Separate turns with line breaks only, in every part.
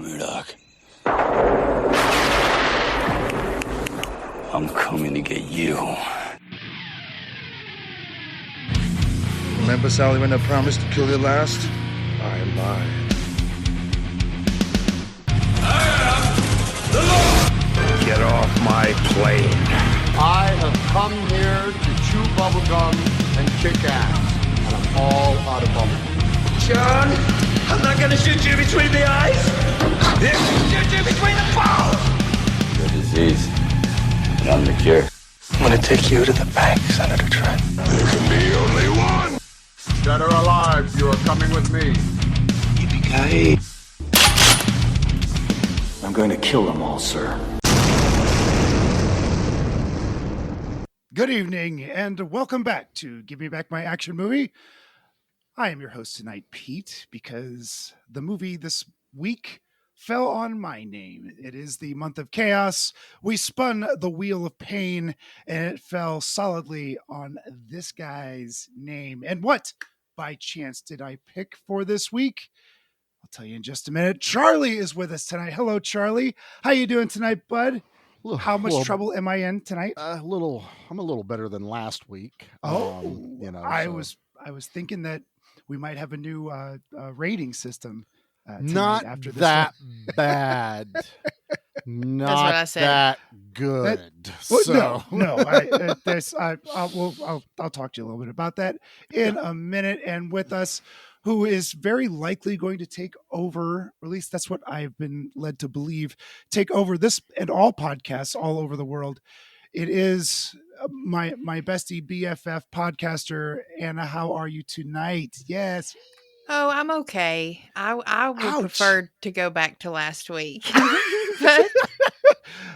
Murdoch. I'm coming to get you.
Remember, Sally, when I promised to kill you last? I lied.
Get off my plane.
I have come here to chew bubblegum and kick ass, and I'm all out of bubblegum.
John, I'm not gonna shoot you between the eyes. I'm gonna shoot you between the balls.
The disease. And I'm the cure.
I'm gonna take you to the bank, Senator Trent.
There can be only one.
Dead or alive, you are coming with me.
Yippee-ki-yay. I'm going to kill them all, sir.
Good evening, and welcome back to Give Me Back My Action Movie. I am your host tonight, Pete, because the movie this week fell on my name. It is the month of chaos. We spun the wheel of pain, and it fell solidly on this guy's name. And what, by chance, did I pick for this week? I'll tell you in just a minute. Charlie is with us tonight. Hello, Charlie. How you doing tonight, bud? How much trouble am I in tonight?
I'm a little better than last week.
I was thinking that we might have a new rating system.
Not
after this
that
one.
bad. Not
That's what I said.
that good.
I'll talk to you a little bit about that in a minute. And with us, who is very likely going to take over, or at least that's what I've been led to believe, take over this and all podcasts all over the world. It is my bestie BFF podcaster, Anna. How are you tonight? Yes.
Oh, I'm okay. I would
Ouch.
prefer to go back to last week. But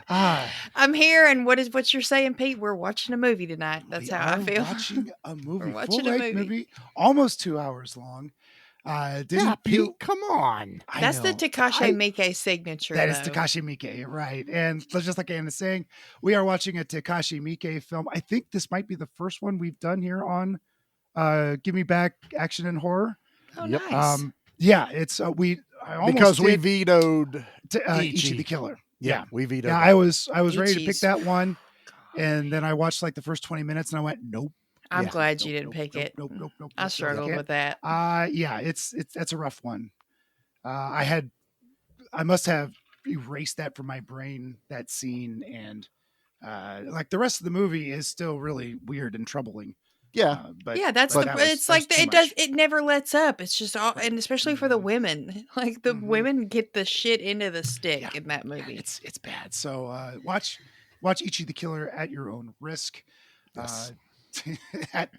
I'm here, and what you're saying, Pete? We're watching a movie tonight. That's how I feel.
Watching a movie,
We're watching a
full-length
movie.
almost 2 hours long.
Pete, come on.
That's the Takashi Miike signature.
That is
though.
Takashi Miike, right? And just like Anna's saying, we are watching a Takashi Miike film. I think this might be the first one we've done here on Give Me Back Action and Horror.
Oh,
Yep.
nice.
It's we
vetoed
Ichi the Killer.
Yeah, we vetoed.
Yeah,
that.
I was ready to pick
Ichi's.
that one, and then I watched like the first 20 minutes, and I went, nope.
I'm
yeah,
glad you didn't pick it.
Nope.
I struggled with that.
Yeah, it's that's a rough one. I must have erased that from my brain, that scene, and like the rest of the movie is still really weird and troubling.
Yeah.
But
Yeah, that's
but
the.
that was-
It's
that was
like
too
it
much.
does. It never lets up. It's just all,
Right.
and especially for the
Mhm.
women. Like the
Mhm.
women get the shit into the stick
Yeah.
in that movie.
It's bad. So watch Ichi the Killer at your own risk.
Yes.
At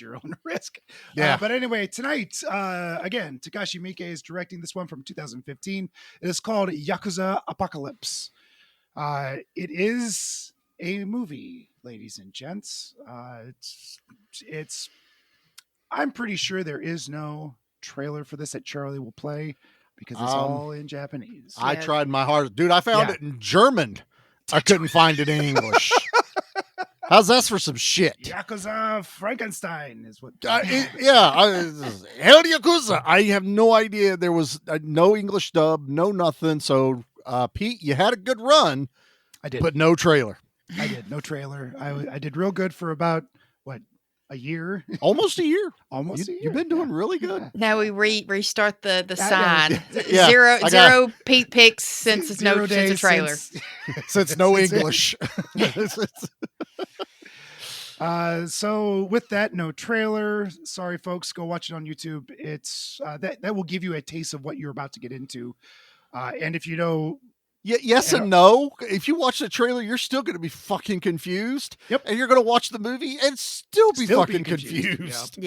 your own risk.
Yeah.
But anyway, tonight, again, Takashi Miike is directing this one from 2015. It is called Yakuza Apocalypse. It is a movie, ladies and gents. It's I'm pretty sure there is no trailer for this that Charlie will play because it's all in Japanese.
I
Yeah.
tried my hardest. Dude, I found
Yeah.
it in German. I couldn't find it in English. How's that for some shit?
Yakuza Frankenstein is what.
Hell Yakuza. I have no idea. There was no English dub, no nothing. So, Pete, you had a good run,
I did.
but no trailer.
I did no trailer. I did real good for about a year,
Almost a year.
almost. a year.
You've been doing really good.
Yeah.
Now we restart the
Yeah,
sign.
yeah,
Zero
I got-
zero Pete picks since it's
Zero
no since a
days
trailer.
Since no
Since it-
English.
So with that, no trailer. Sorry, folks. Go watch it on YouTube. It's that will give you a taste of what you're about to get into. And if you know,
Yes and no. If you watch the trailer, you're still going to be fucking confused.
Yep.
And you're going to watch the movie and still be fucking confused.
Yep.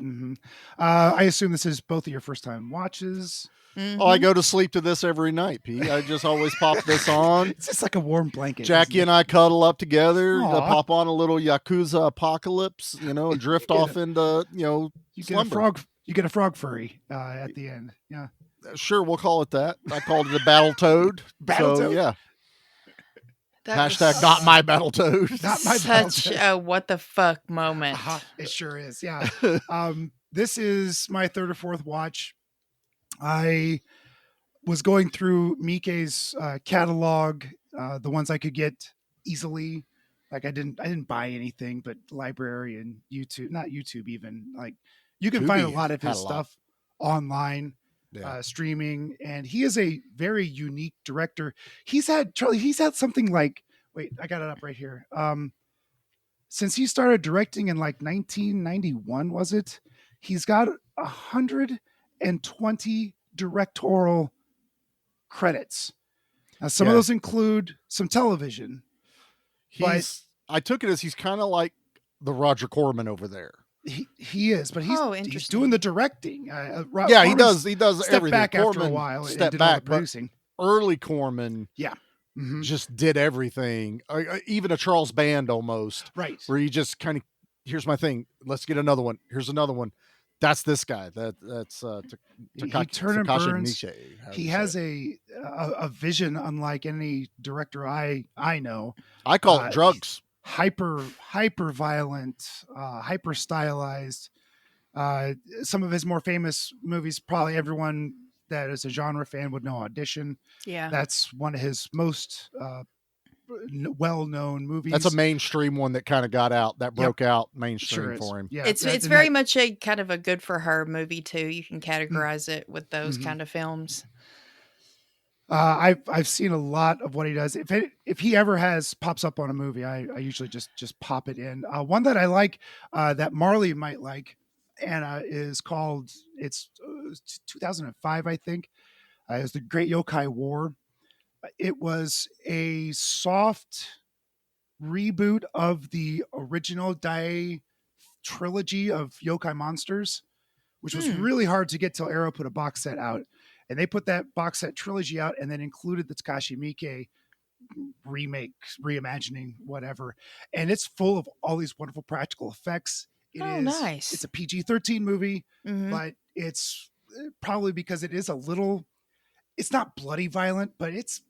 Yeah.
I assume this is both of your first time watches.
Mhm.
Oh, I go to sleep to this every night, Pete. I just always pop this on.
It's just like a warm blanket.
Jackie
isn't
and I cuddle up together,
Aw.
pop on a little Yakuza Apocalypse, and drift
You get
off into,
You get a
slumber.
frog. You get a frog furry at the end. Yeah.
Sure, we'll call it that. I called it a battle toad.
Battle
so,
toad?
yeah.
That was
Hashtag not my battle toad.
Not my
such
battle.
a what the fuck moment.
It sure is. Yeah. This is my third or fourth watch. I was going through Miike's catalog, the ones I could get easily. Like I didn't buy anything, but library and YouTube, not YouTube even. Like you can find a
Tubi
lot of
had
his
a lot.
stuff online,
Yeah.
streaming, and he is a very unique director. He's had something like, wait, I got it up right here. Since he started directing in like 1991, was it? He's got 120 directorial credits. Now, some of
Yeah.
those include some television.
I took it as he's kind of like the Roger Corman over there.
He is, but he's
interesting.
doing the directing.
Yeah,
Corman's
he does
step
everything.
back after a
Corman
while and
stepped
did all the
back, but
producing.
early Corman just did everything. Even a Charles Band almost.
Right.
Where you just kind of, here's my thing. Let's get another one. Here's another one. That's this guy. That's Takashi Miike.
He has a vision unlike any director I know.
I call it drugs.
Hyper violent, hyper stylized. Some of his more famous movies, probably everyone that is a genre fan would know Audition.
Yeah.
That's one of his most well-known movies.
That's a mainstream one that kind of got out, that broke out mainstream for him.
Yeah,
it's very much a kind of a good for her movie too. You can categorize it with those kind of films.
I've seen a lot of what he does. If he ever pops up on a movie, I usually just pop it in. One that I like that Marley might like, Anna, is called, it's 2005, I think. It was The Great Yokai War. It was a soft reboot of the original Dai trilogy of yokai monsters, which was really hard to get till Arrow put a box set out. And they put that box set trilogy out and then included the Takashi Miike remake, reimagining, whatever. And it's full of all these wonderful practical effects.
Nice.
It's a PG-13 movie, but it's probably because it is a little, it's not bloody violent, but it's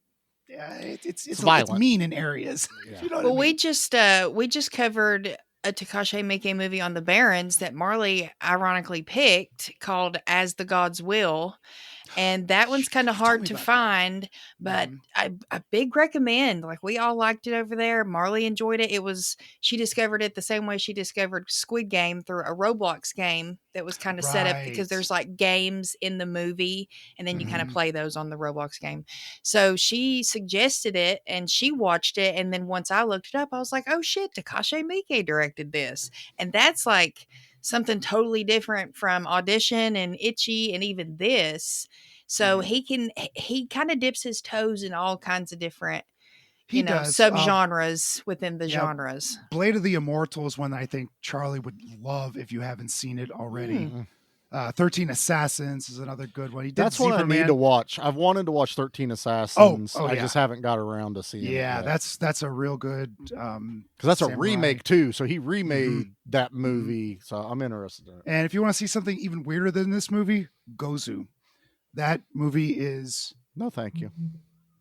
mean in areas.
Yeah.
You know what I mean?
we just covered a Takashi Miike movie on the Barrens that Marley ironically picked called As the Gods Will. And that one's kind of hard to find, but I big recommend. Like, we all liked it over there. Marley enjoyed it. She discovered it the same way she discovered Squid Game through a Roblox game that was kind of set up because there's like games in the movie and then you kind of play those on the Roblox game. So she suggested it and she watched it. And then once I looked it up, I was like, oh shit, Takashi Miike directed this. And that's like something totally different from Audition and Itchy and even this. So he kind of dips his toes in all kinds of different, subgenres within the genres.
Blade of the Immortal is one that I think Charlie would love if you haven't seen it already. 13 Assassins is another good one.
That's one I need to watch. I've wanted to watch 13 Assassins. I just haven't got around to seeing it yet.
That's a real good
because that's a remake too. So he remade that movie. So I'm interested in it.
And if you want to see something even weirder than this movie, Gozu. That movie is
no thank you.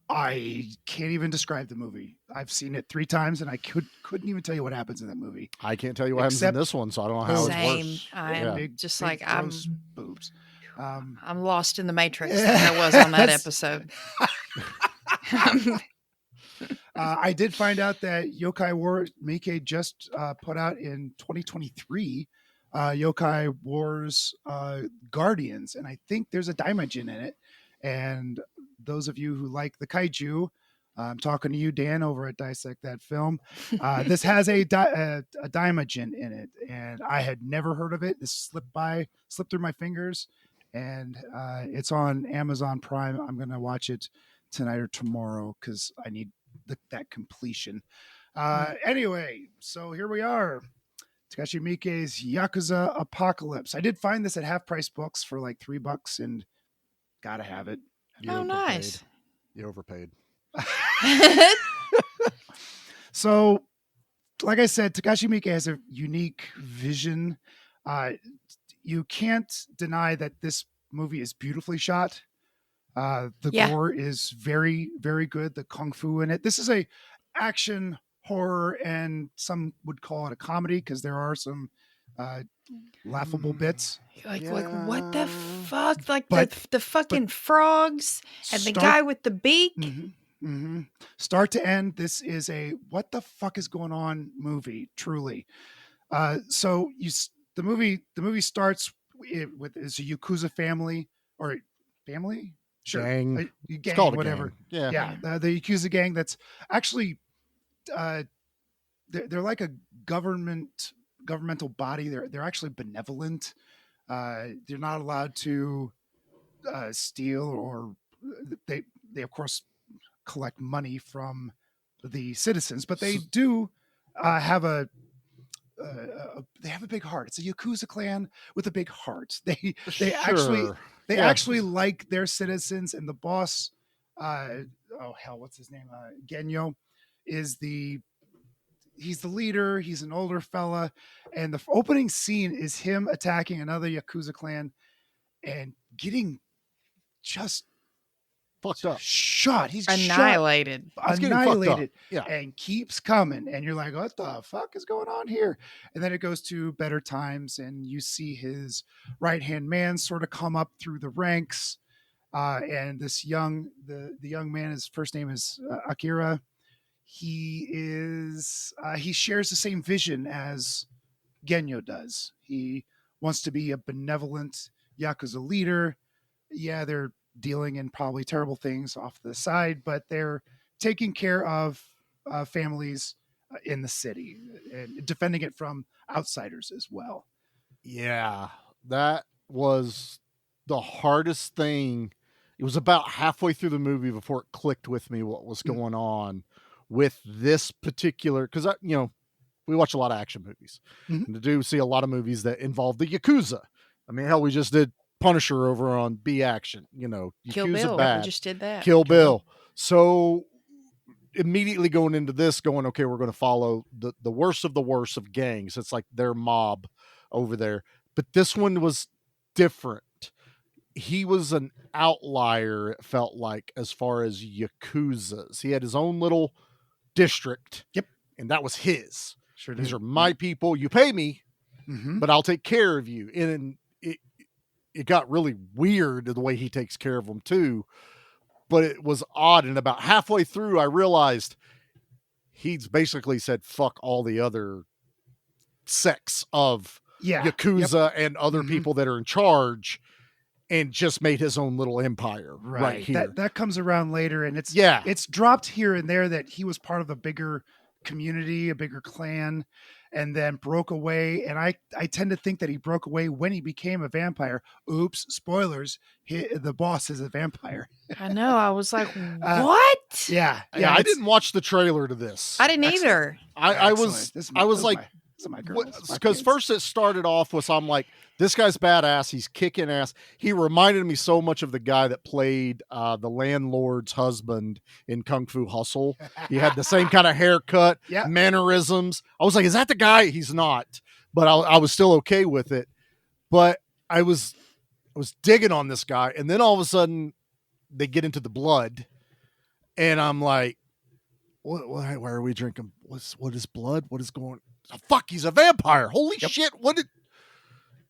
I can't even describe the movie. I've seen it 3 times and I couldn't even tell you what happens in that movie.
I can't tell you what happens in this one, so I don't know how it works.
I'm just like I'm
boobs.
I'm lost in the Matrix like I was on that episode.
I did find out that Yokai War Miike just put out in 2023 Yokai Wars Guardians, and I think there's a Daimajin in it. And those of you who like the kaiju, I'm talking to you, Dan, over at Dissect That Film. This has a Daimajin in it, and I had never heard of it. This slipped through my fingers, and it's on Amazon Prime. I'm going to watch it tonight or tomorrow because I need that completion. Anyway, so here we are. Takashi Miike's Yakuza Apocalypse. I did find this at Half Price Books for like $3 and gotta have it.
Nice.
You overpaid.
So, like I said, Takashi Miike has a unique vision. You can't deny that this movie is beautifully shot. The gore is very, very good. The kung fu in it. This is a action horror, and some would call it a comedy because there are some laughable bits.
Like what the fuck? Like
But-
the fucking frogs and the
Start-
guy with the beak.
Start to end, this is a what the fuck is going on movie. Truly. So the movie starts with it's a Yakuza family or family. Sure,
Gang.
gang,
It's called a
whatever.
gang. Yeah.
The Yakuza gang. That's actually, they're like a governmental body. They're actually benevolent. They're not allowed to steal, or they of course collect money from the citizens, but they do have they have a big heart. It's a Yakuza clan with a big heart. They
Sure.
actually like their citizens, and the boss, what's his name? Genyo is he's the leader. He's an older fella, and the opening scene is him attacking another Yakuza clan and getting just
Fucked up.
shot. He's
Annihilated.
He's getting fucked up.
annihilated,
Yeah.
and keeps coming. And you're like, what the fuck is going on here? And then it goes to better times, and you see his right hand man sort of come up through the ranks. And this the young man, his first name is Akira. He shares the same vision as Genyo does. He wants to be a benevolent Yakuza leader. Yeah, they're dealing in probably terrible things off to the side, but they're taking care of families in the city and defending it from outsiders as well.
Yeah, that was the hardest thing. It was about halfway through the movie before it clicked with me what was going on with this particular, because we watch a lot of action movies, and to do see a lot of movies that involve the Yakuza. I mean, hell, we just did Punisher over on B Action. Yakuza
Kill Bill.
bad.
We just did that.
Kill Bill. So immediately going into this, okay, we're going to follow the worst of the worst of gangs. It's like their mob over there. But this one was different. He was an outlier, it felt like, as far as Yakuzas. He had his own little district.
Yep.
And that was his.
Sure.
These are my people. You pay me, but I'll take care of you. And it got really weird the way he takes care of them too. But it was odd. And about halfway through, I realized he's basically said, fuck all the other sects of Yakuza and other people that are in charge, and just made his own little empire right here.
That comes around later, and it's dropped here and there that he was part of a bigger community, a bigger clan, and then broke away. And I tend to think that he broke away when he became a vampire. Oops, spoilers. The boss is a vampire.
I know. I was like, what?
Yeah.
I didn't watch the trailer to this.
I didn't either.
I was like, because first it started off with, I'm like, this guy's badass. He's kicking ass. He reminded me so much of the guy that played the landlord's husband in Kung Fu Hustle. He had the same kind of haircut, mannerisms. I was like, is that the guy? He's not, but I was still okay with it. But I was digging on this guy, and then all of a sudden they get into the blood, and I'm like, why are we drinking? What is blood? What is going? Oh, fuck, he's a vampire. Holy shit.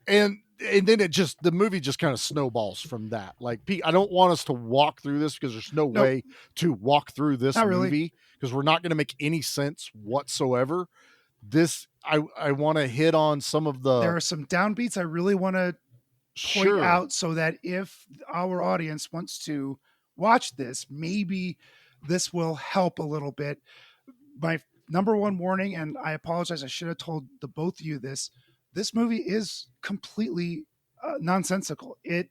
And then the movie just kind of snowballs from that. Like, Pete, I don't want us to walk through this because there's no way to walk through this movie because we're not going to make any sense whatsoever. This, I want to hit on some of
there are some downbeats I really want to point out so that if our audience wants to watch this, maybe this will help a little bit. My number one warning, and I apologize, I should have told the both of you this movie is completely nonsensical. It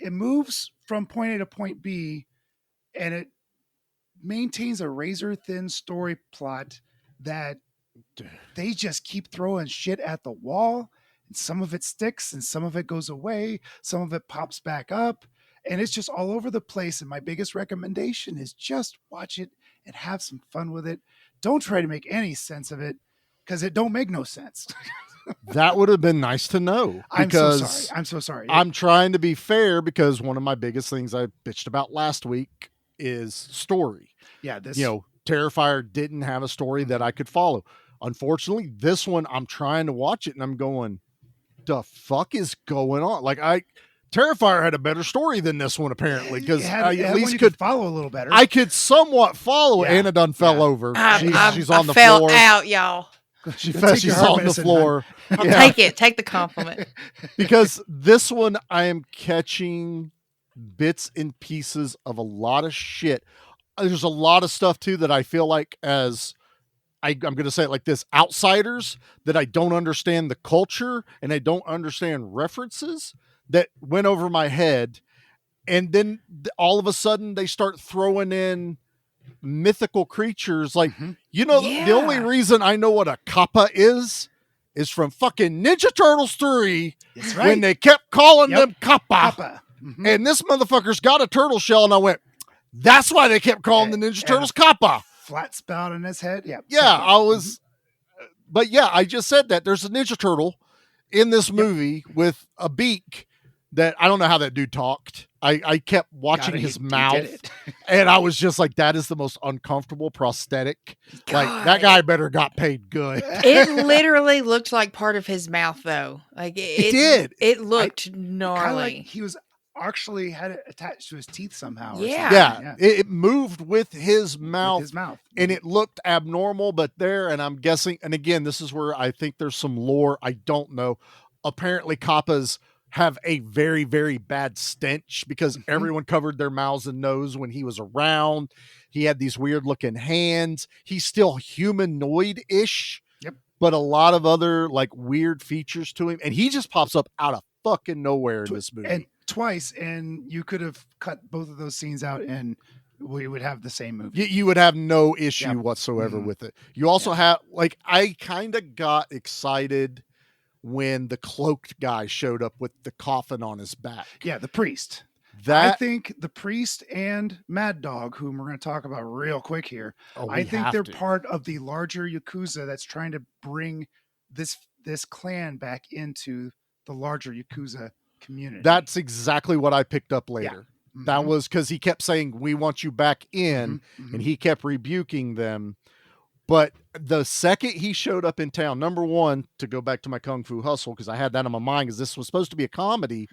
moves from point A to point B, and it maintains a razor thin story plot that they just keep throwing shit at the wall, and some of it sticks and some of it goes away, some of it pops back up, and it's just all over the place. And my biggest recommendation is just watch it and have some fun with it. Don't try to make any sense of it, because it don't make no sense.
That would have been nice to know.
I'm so sorry.
I'm trying to be fair, because one of my biggest things I bitched about last week is story.
Yeah, this
Terrifier didn't have a story that I could follow. Unfortunately, this one, I'm trying to watch it and I'm going, the fuck is going on? Like, Terrifier had a better story than this one, apparently, because I at least could
follow a little better.
I could somewhat follow it. Anna done fell over. She's on the
fell
floor.
out, y'all.
She's on the floor.
I'll take it. Take the compliment.
Because this one, I am catching bits and pieces of a lot of shit. There's a lot of stuff, too, that I feel like as... I'm going to say it like this, outsiders that I don't understand the culture and I don't understand references that went over my head. And then all of a sudden they start throwing in mythical creatures. Like, the only reason I know what a kappa is from fucking Ninja Turtles 3 when they kept calling them kappa. And this motherfucker's got a turtle shell. And I went, that's why they kept calling the Ninja Turtles kappa.
Flat spout in his head.
I was, but I just said that there's a Ninja Turtle in this movie with a beak that I don't know how that dude talked. I kept watching his mouth and I was just like, that is the most uncomfortable prosthetic.
God.
Like that guy better got paid good.
It literally looked like part of his mouth though. Like it
did.
It looked gnarly.
Like he was actually had it attached to his teeth somehow.
It moved with his mouth, and it looked abnormal. But and I'm guessing, and again, this is where I think there's some lore. I don't know. Apparently, kappas have a very, very bad stench because everyone covered their mouths and nose when he was around. He had these weird looking hands. He's still humanoid-ish, but a lot of other like weird features to him, and he just pops up out of fucking nowhere in this movie.
And twice, and you could have cut both of those scenes out and we would have the same movie.
You would have no issue whatsoever with it. You also have, like, I kind of got excited when the cloaked guy showed up with the coffin on his back.
Yeah, the priest. I think the priest and Mad Dog, whom we're going to talk about real quick here, I think they're part of the larger Yakuza that's trying to bring this clan back into the larger Yakuza community.
That's exactly what I picked up later. That was because he kept saying, we want you back in, and he kept rebuking them. But the second he showed up in town, number one, to go back to my Kung Fu Hustle, because I had that in my mind, because this was supposed to be a comedy,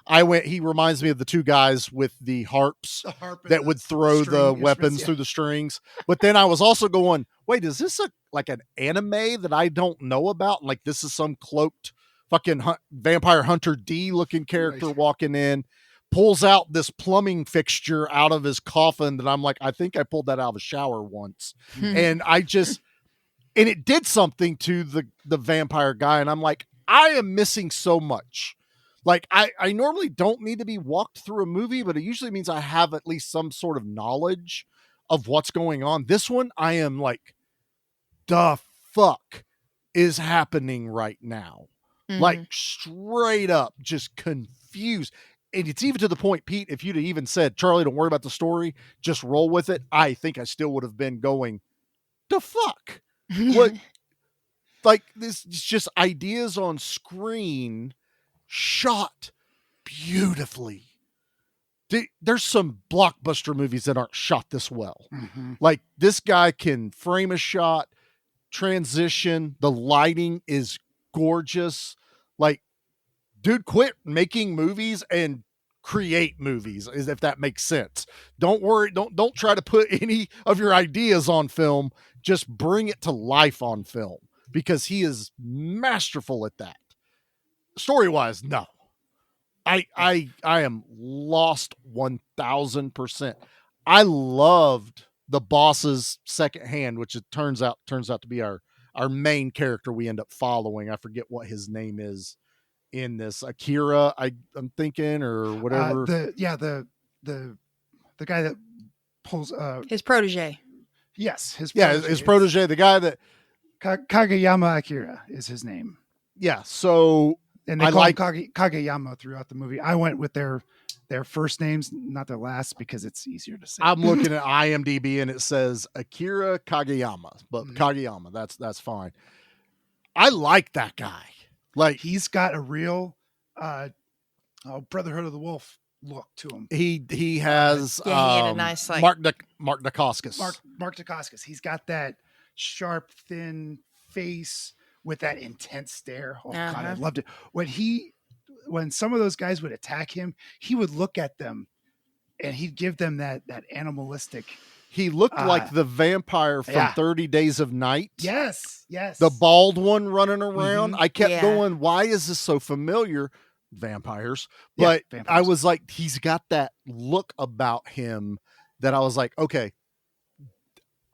he reminds me of the two guys with the harps that would throw the weapons through the strings. But then I was also going, wait, is this like an anime that I don't know about? Like this is some cloaked fucking vampire hunter D looking character walking in, pulls out this plumbing fixture out of his coffin that I'm like, I think I pulled that out of a shower once. And and it did something to the vampire guy. And I'm like, I am missing so much. Like I normally don't need to be walked through a movie, but it usually means I have at least some sort of knowledge of what's going on. This one, I am like, the fuck is happening right now? Like straight up just confused. And it's even to the point, Pete, if you'd have even said, Charlie, don't worry about the story, just roll with it, I think I still would have been going, the fuck? What? Like, this is just ideas on screen shot beautifully. There's some blockbuster movies that aren't shot this well. Like, this guy can frame a shot, transition, the lighting is gorgeous. Like, dude, quit making movies and create movies, if that makes sense. Don't worry. Don't try to put any of your ideas on film. Just bring it to life on film, because he is masterful at that. Story-wise, no. I am lost 1000%. I loved the boss's second hand, which it turns out to be our main character we end up following. I forget what his name is in this. Akira, I'm thinking, or whatever.
The guy that pulls
his protege.
Yes, his
protege, the guy that
Kageyama Akira is his name.
Yeah, so
and they call him Kageyama throughout the movie. I went with their first names, not their last, because it's easier to say.
I'm looking at IMDb and it says Akira Kageyama, but Kageyama, that's fine. I like that guy. Like,
he's got a real Brotherhood of the Wolf look to him.
He has
he had a nice like
Mark Dacascos.
Mark Dacascos. He's got that sharp, thin face with that intense stare. Oh God, I
Uh-huh.
loved it. When some of those guys would attack him, he would look at them and he'd give them that animalistic.
He looked like the vampire from 30 Days of Night.
Yes.
The bald one running around.
Mm-hmm.
I kept going, why is this so familiar? Vampires.
Yeah,
But
vampires.
I was like, he's got that look about him that I was like, okay,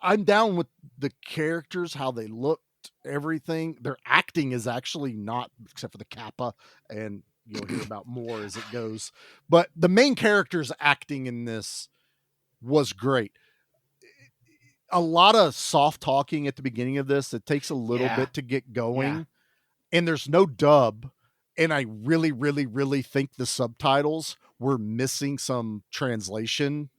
I'm down with the characters, how they looked, everything. Their acting is actually not, except for the Kappa, and you'll hear about more as it goes. But the main character's acting in this was great. A lot of soft talking at the beginning of this. It takes a little bit to get going, and there's no dub. And I really, really, really think the subtitles were missing some translation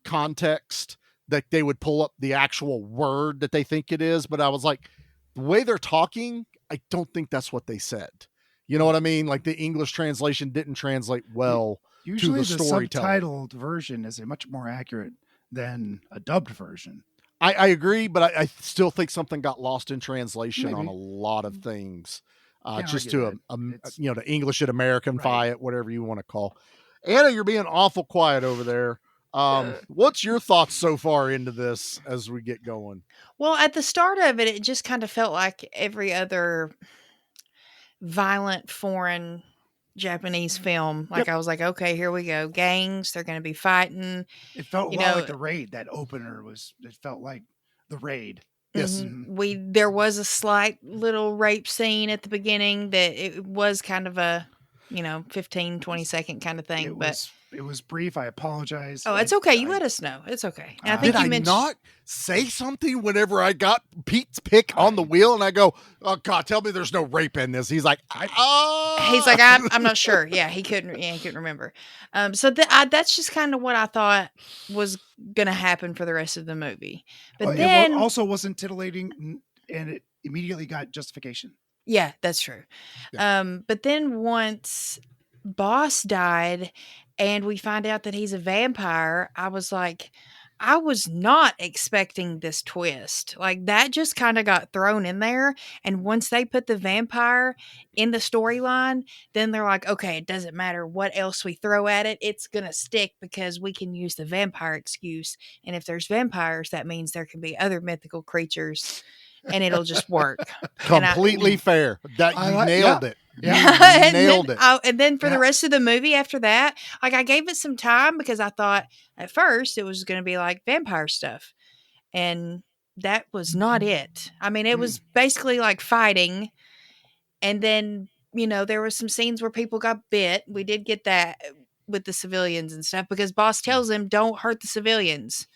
context, that they would pull up the actual word that they think it is. But I was like, the way they're talking, I don't think that's what they said. You know what I mean? Like the English translation didn't translate well.
Usually
to
the
storytelling.
subtitled version is a much more accurate than a dubbed version.
I agree, but I still think something got lost in translation
Maybe.
on a lot of things. Just
argue
to to English and Americanify it, whatever you want to call. Anna, you're being awful quiet over there. What's your thoughts so far into this as we get going?
Well, at the start of it, it just kind of felt like every other violent foreign Japanese film. Like I was like, okay, here we go. Gangs, they're going to be fighting.
It felt a lot like The Raid. That opener it felt like The Raid.
Yes.
Mm-hmm. There was a slight little rape scene at the beginning that it was kind of a, 15, 20 second kind of thing.
It was brief. I apologize.
Oh, it's okay. You let us know. It's okay. And I think
did
you mentioned
not say something whenever I got Pete's pick on the wheel, and I go, "Oh God, tell me there's no rape in this." He's like,
He's like, I'm not sure. Yeah, he couldn't remember. So that's just kind of what I thought was gonna happen for the rest of the movie. But then
it also wasn't titillating, and it immediately got justification.
Yeah, that's true.
Yeah.
But then once Boss died and we find out that he's a vampire, I was like, I was not expecting this twist. Like that just kind of got thrown in there. And once they put the vampire in the storyline, then they're like, okay, it doesn't matter what else we throw at it. It's going to stick because we can use the vampire excuse. And if there's vampires, that means there can be other mythical creatures. And it'll just work.
Completely fair. That you nailed it.
Yeah.
Nailed it.
And then for the rest of the movie after that, like I gave it some time because I thought at first it was going to be like vampire stuff. And that was not it. I mean, it was basically like fighting. And then, there were some scenes where people got bit. We did get that with the civilians and stuff because Boss tells him, don't hurt the civilians.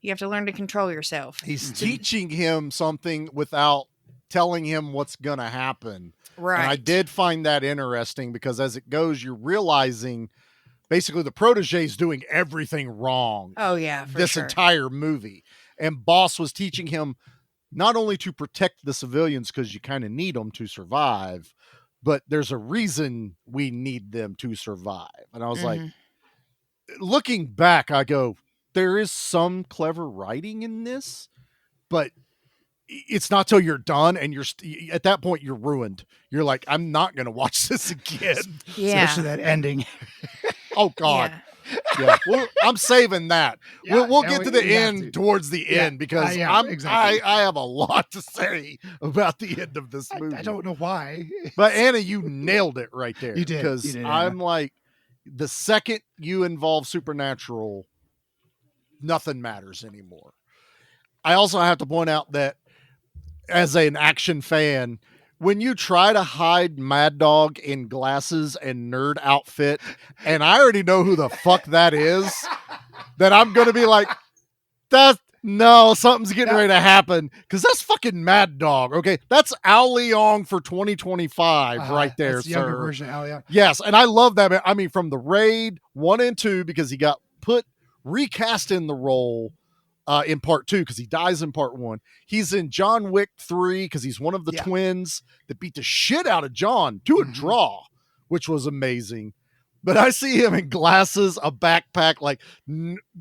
You have to learn to control yourself.
He's teaching him something without telling him what's going to happen.
Right.
And I did find that interesting because as it goes, you're realizing basically the protege is doing everything wrong.
Oh, yeah. For
this
sure.
entire movie. And Boss was teaching him not only to protect the civilians because you kind of need them to survive, but there's a reason we need them to survive. And I was like, looking back, I go, there is some clever writing in this, but it's not till you're done and you're at that point you're ruined. You're like, I'm not going to watch this again.
Yeah.
Especially that ending.
Oh God. Yeah. I'm saving that. We'll get to the end towards the end because I have a lot to say about the end of this movie.
I don't know why.
But Anna, you nailed it right there.
You did.
Because I'm like, the second you involve supernatural, nothing matters anymore. I also have to point out that as an action fan, when you try to hide Mad Dog in glasses and nerd outfit, and I already know who the fuck that is, that I'm going to be like, something's getting ready to happen because that's fucking Mad Dog. Okay. That's Al Leong for 2025 right there,
that's the
sir.
younger version of Al Leong.
Yes. And I love that. I mean, from the Raid 1 and 2, because he got recast in the role in part 2 because he dies in part 1. He's in John Wick 3 because he's one of the twins that beat the shit out of John to a draw, which was amazing. But I see him in glasses, a backpack, like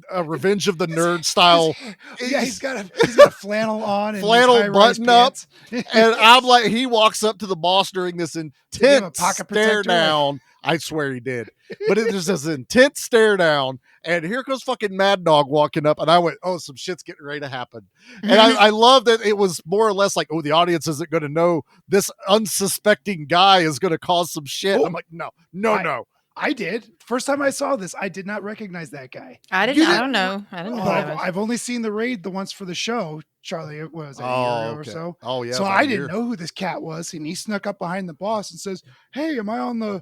a Revenge of the Nerd style.
Yeah, he's got a flannel on, and
flannel button up,
and
I'm like, he walks up to the boss during this intense stare down. I swear he did, but it was this intense stare down, and here goes fucking Mad Dog walking up, and I went, "Oh, some shit's getting ready to happen." And I love that it was more or less like, "Oh, the audience isn't going to know this unsuspecting guy is going to cause some shit." I'm like, "No."
I did. First time I saw this, I did not recognize that guy.
I don't know. I didn't know.
I've only seen the raid the once for the show. Charlie, it was a year ago or so.
Oh yeah.
So I didn't know who this cat was, and he snuck up behind the boss and says, "Hey, am I on the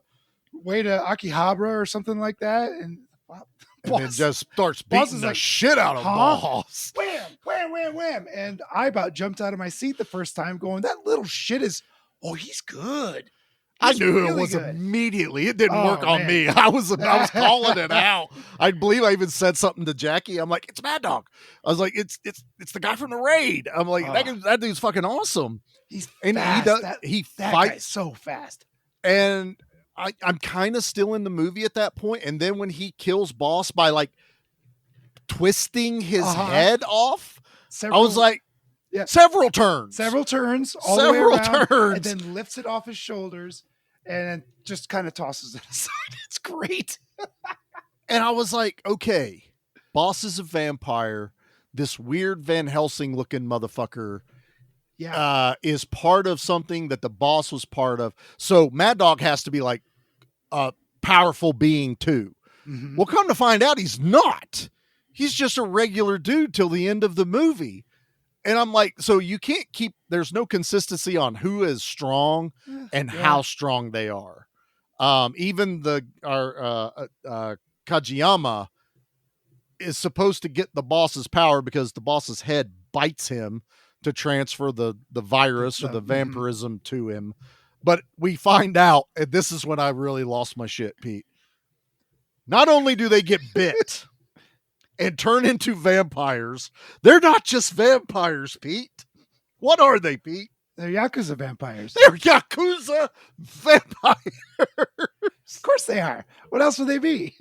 way to Akihabara or something like that?" And
then just starts beating the shit out of boss.
Wham, wham, wham, wham. And I about jumped out of my seat the first time going, that little shit is, he's good.
I knew who it was immediately. It didn't work on me. I was calling it out. I believe I even said something to Jackie. I'm like, it's Mad Dog. I was like, it's the guy from the raid. I'm like, that dude's fucking awesome.
He's
and
fast.
He
that
fights
guy's so fast.
And I'm kind of still in the movie at that point. And then when he kills boss by like twisting his head off, I was like, several turns, all the way around,
and then lifts it off his shoulders and just kind of tosses it aside. It's great.
And I was like, okay, boss is a vampire. This weird Van Helsing looking motherfucker is part of something that the boss was part of. So Mad Dog has to be like a powerful being too.
Mm-hmm.
Well, come to find out, he's not. He's just a regular dude till the end of the movie. And I'm like, so you can't there's no consistency on who is strong and how strong they are. Even our Kajiyama is supposed to get the boss's power because the boss's head bites him to transfer the virus or the vampirism to him. But we find out, and this is when I really lost my shit, Pete. Not only do they get bit and turn into vampires, they're not just vampires, Pete. What are they, Pete?
They're Yakuza vampires.
They're Yakuza vampires.
Of course they are. What else would they be?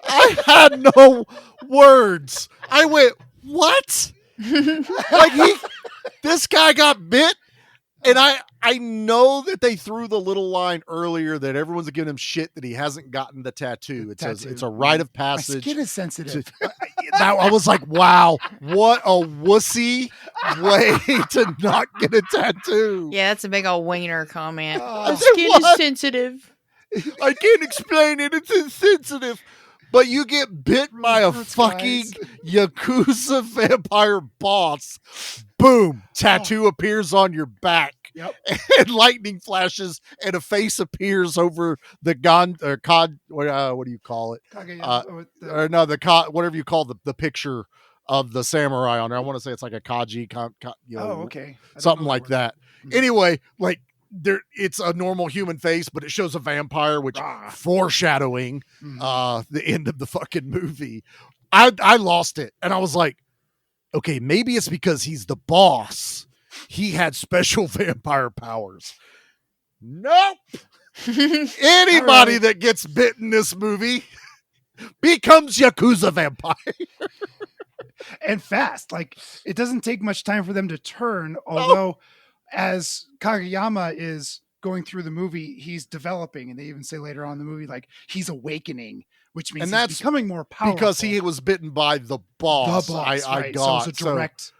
I had no words. I went, what? Like this guy got bit, and I know that they threw the little line earlier that everyone's giving him shit that he hasn't gotten the tattoo. It's a rite of passage.
My skin is sensitive.
I was like, wow, what a wussy way to not get a tattoo.
Yeah, that's a big old wiener comment.
My
skin is sensitive.
I can't explain it. It's insensitive. But you get bit by a fucking Yakuza vampire boss. Boom. Tattoo appears on your back.
Yep.
And lightning flashes and a face appears over the what do you call it? Whatever you call the picture of the samurai on there. I want to say it's like a kaji,
okay.
Something like that. Mm-hmm. Anyway, like it's a normal human face, but it shows a vampire, which foreshadowing the end of the fucking movie. I lost it, and I was like, okay, maybe it's because he's the boss. He had special vampire powers. Nope. Anybody that gets bit in this movie becomes Yakuza vampire.
And fast. Like, it doesn't take much time for them to turn, although as Kageyama is going through the movie, he's developing, and they even say later on in the movie, like, he's awakening, which means he's becoming more powerful.
Because he was bitten by the boss. I got.
So it's a direct...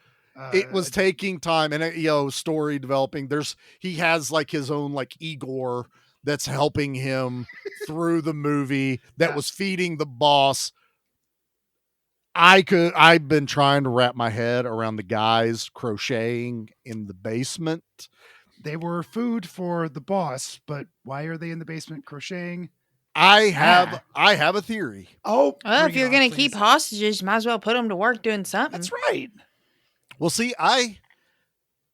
it was taking time, and story developing. He has like his own like Igor that's helping him through the movie that was feeding the boss. I've been trying to wrap my head around the guys crocheting in the basement.
They were food for the boss, but why are they in the basement crocheting?
I have a theory.
Well, if you're going to keep hostages, you might as well put them to work doing something.
That's right.
Well, see, I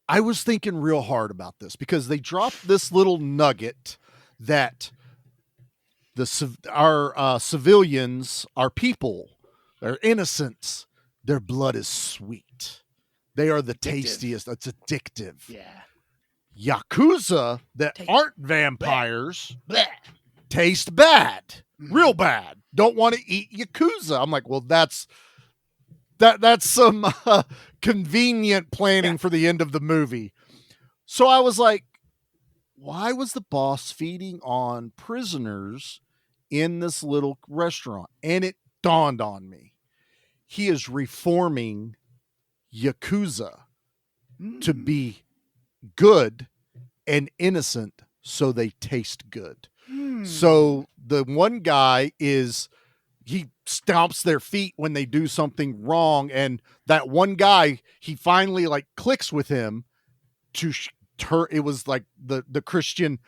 was thinking real hard about this because they dropped this little nugget that our civilians, our people, their innocents, their blood is sweet. They are the tastiest. It's addictive.
Yeah.
Yakuza that aren't vampires taste bad, real bad. Don't want to eat Yakuza. I'm like, well, that's some convenient planning for the end of the movie. So I was like, why was the boss feeding on prisoners in this little restaurant? And it dawned on me. He is reforming Yakuza to be good and innocent so they taste good. So the one guy he stomps their feet when they do something wrong, and that one guy, he finally like clicks with him to turn. It was like the Christian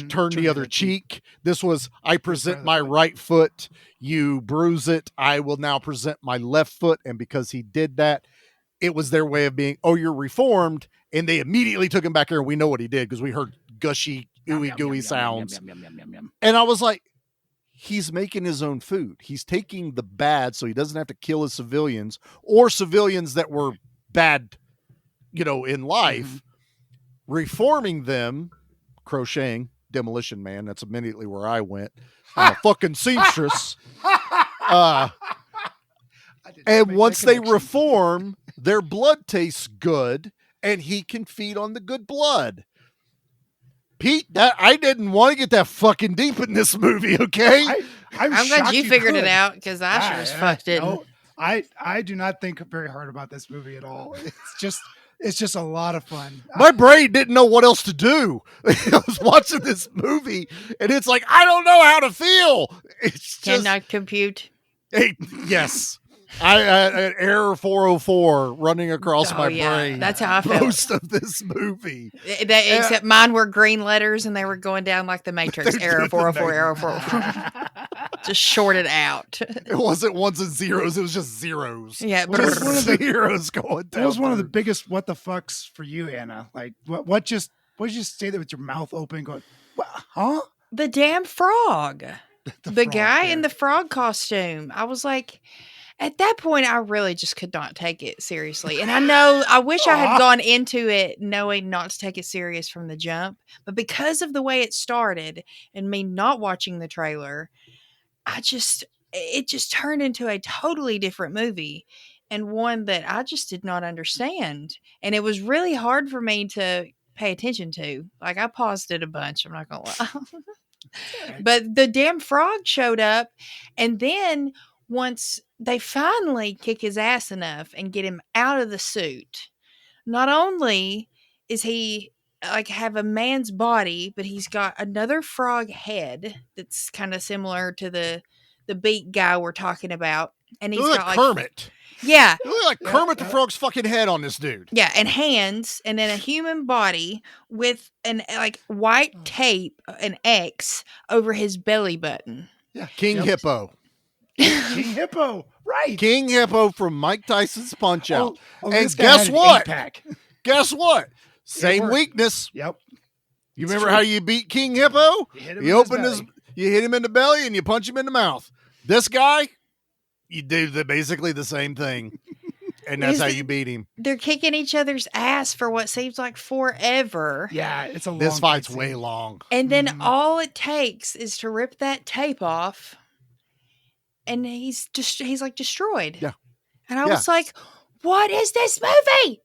turn the other cheek. This was, I present my right foot, you bruise it, I will now present my left foot. And because he did that, it was their way of being, oh, you're reformed. And they immediately took him back here, and we know what he did because we heard gushy, ooey gooey sounds. And I was like, he's making his own food. He's taking the bad so he doesn't have to kill his civilians or civilians that were bad, in life, reforming them, crocheting, Demolition Man. That's immediately where I went. I'm a fucking seamstress. And once they reform, their blood tastes good and he can feed on the good blood. Pete, I didn't want to get that fucking deep in this movie, okay?
I'm glad you figured it out because I sure as fuck didn't.
No, I do not think very hard about this movie at all. It's just a lot of fun.
My brain didn't know what else to do. I was watching this movie and it's like, I don't know how to feel. It's just,
cannot compute.
Yes. I an error 404 running across my brain.
That's how I felt.
Most of this movie.
Except mine were green letters and they were going down like the Matrix. Error 404, error 404. Just shorted out.
It wasn't ones and zeros. It was just zeros.
Yeah.
Just one of the
zeros going down.
It was one of the biggest what the fucks for you, Anna. Like, what did you say that with your mouth open going, what, huh?
The damn frog. The
frog,
guy in the frog costume. I was like... At that point, I really just could not take it seriously. And I wish I had gone into it knowing not to take it serious from the jump. But because of the way it started and me not watching the trailer, it just turned into a totally different movie and one that I just did not understand. And it was really hard for me to pay attention to. Like, I paused it a bunch. I'm not going to lie. But the damn frog showed up. And then once they finally kick his ass enough and get him out of the suit, not only is he like have a man's body, but he's got another frog head that's kind of similar to the beak guy we're talking about. And he's got like
Kermit.
Yeah.
You look like Kermit the Frog's fucking head on this dude.
Yeah, and hands, and then a human body with an like white tape, an X over his belly button.
Yeah, King Hippo.
King Hippo, right?
King Hippo from Mike Tyson's Punch Out. And
guess
what? Guess what? Same weakness.
Yep.
You remember how you beat King Hippo? You hit him in the belly and you punch him in the mouth. This guy, you do basically the same thing. And that's how you beat him.
They're kicking each other's ass for what seems like forever.
Yeah, it's a long
This fight's way long.
And then all it takes is to rip that tape off. And he's like destroyed.
Yeah.
And I was like, what is this movie?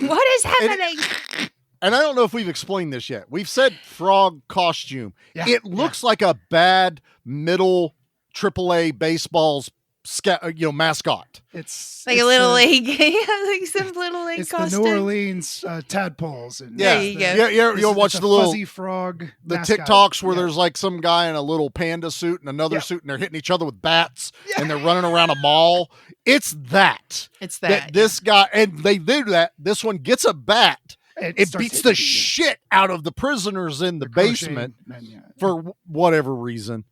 What is happening?
And I don't know if we've explained this yet. We've said frog costume.
Yeah.
It looks like a bad middle AAA baseball's mascot.
It's
like a little league. Like some little league
it's
costume.
The New Orleans tadpoles. And
there you go.
Yeah, you'll watch the little
fuzzy frog.
The
mascot.
TikToks where there's like some guy in a little panda suit and another suit, and they're hitting each other with bats, and they're running around a mall. It's that.
It's that.
This guy, and they do that. This one gets a bat. It beats the shit out of the prisoners in the basement for whatever reason.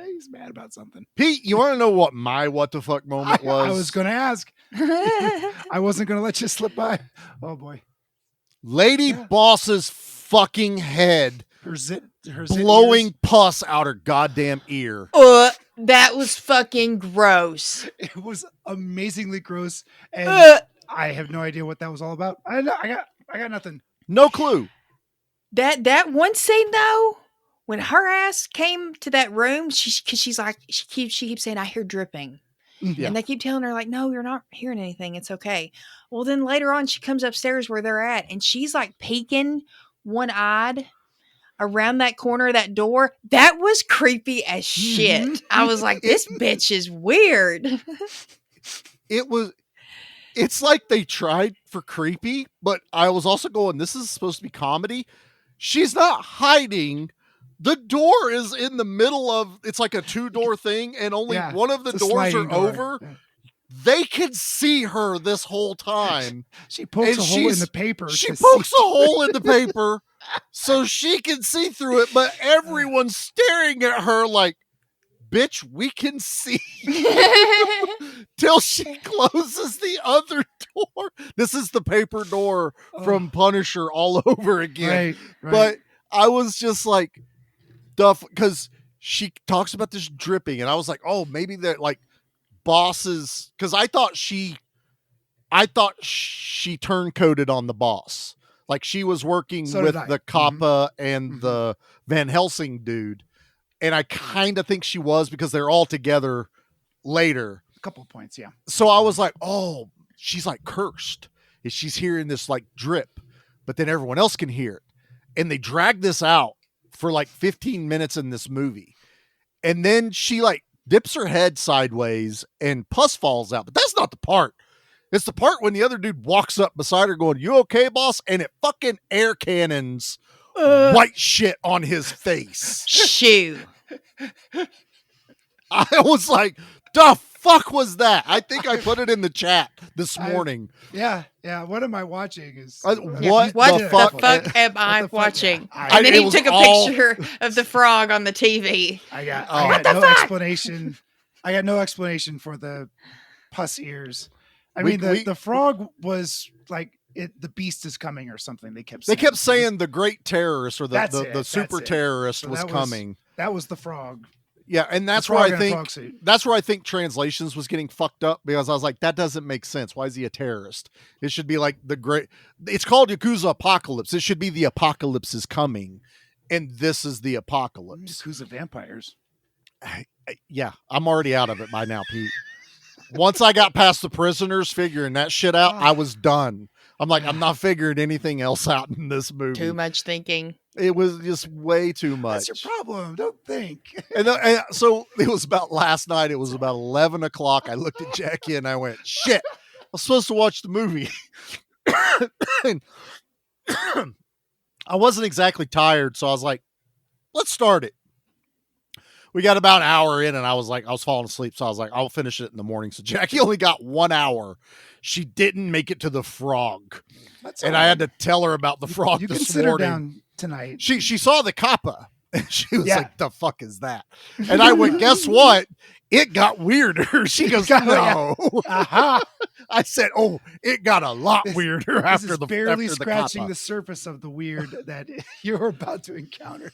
He's mad about something.
Pete, you want to know what my what the fuck moment was?
I was going to ask. I wasn't going to let you slip by. Oh boy.
Lady Boss's fucking head
her
blowing pus out her goddamn ear.
That was fucking gross.
It was amazingly gross, and I have no idea what that was all about. I got nothing.
No clue.
That one scene though, when her ass came to that room, she keeps saying, "I hear dripping."
Yeah.
And they keep telling her, like, no, you're not hearing anything. It's okay. Well, then later on, she comes upstairs where they're at, and she's like peeking one-eyed around that corner of that door. That was creepy as shit. I was like, this bitch is weird.
It's like they tried for creepy, but I was also going, this is supposed to be comedy. She's not hiding. The door is in the middle of, it's like a 2-door thing, and only one of the doors are over. Yeah. They can see her this whole time.
She pokes a hole in the paper.
She pokes a hole in the paper so she can see through it, but everyone's staring at her like, bitch, we can see till she closes the other door. This is the paper door from Punisher all over again. Right. But I was just like, because she talks about this dripping, and I was like, oh, maybe they're like bosses, because I thought she turncoated on the boss. Like she was working with the Kappa and the Van Helsing dude. And I kind of think she was, because they're all together later.
A couple of points, yeah.
So I was like, oh, she's like cursed. She's hearing this like drip, but then everyone else can hear it. And they drag this out for like 15 minutes in this movie. And then she like dips her head sideways and pus falls out. But that's not the part. It's the part when the other dude walks up beside her going, "You okay, boss?" And it fucking air cannons white shit on his face.
Shoo.
I was like, the fuck was that? I think I put it in the chat this morning.
Yeah. What am I watching?
What
the fuck am I watching? And then he took a picture of the frog on the TV.
I got no explanation. I got no explanation for the pus ears. I mean, the frog was like, the beast is coming or something. They kept saying
the great terrorist or the super terrorist was coming.
That was the frog.
Yeah, and that's where I think translations was getting fucked up, because I was like, that doesn't make sense. Why is he a terrorist? It should be like it's called Yakuza Apocalypse. It should be the apocalypse is coming, and this is the apocalypse.
Yakuza vampires.
Yeah, I'm already out of it by now, Pete. Once I got past the prisoners figuring that shit out, I was done. I'm like, I'm not figuring anything else out in this movie.
Too much thinking.
It was just way too much.
That's your problem. Don't think.
And so it was about last night. It was about 11 o'clock. I looked at Jackie and I went, shit, I was supposed to watch the movie. And I wasn't exactly tired. So I was like, let's start it. We got about an hour in, and I was falling asleep. So I was like, I'll finish it in the morning. So Jackie only got 1 hour. She didn't make it to the frog. I had to tell her about the frog
you
this
can sit
morning.
Her down tonight.
She saw the kappa, and she was like, the fuck is that? And I went, guess what? It got weirder. She goes, no.
Uh-huh.
I said, oh, it got a lot weirder after the
barely
after
scratching
the
the surface of the weird that you're about to encounter.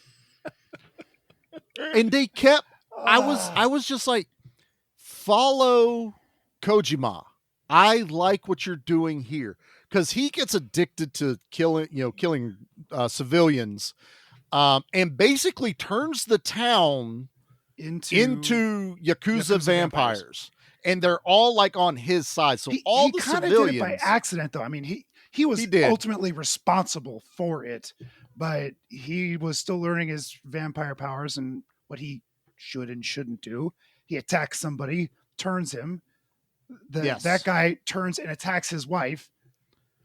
And they kept, I was just like, follow Kojima. I like what you're doing here, because he gets addicted to killing civilians, and basically turns the town into Yakuza vampires. And they're all like on his side. So all the civilians
did it by accident, though. I mean, he was ultimately responsible for it, but he was still learning his vampire powers and what he should and shouldn't do. He attacks somebody, turns him. That guy turns and attacks his wife,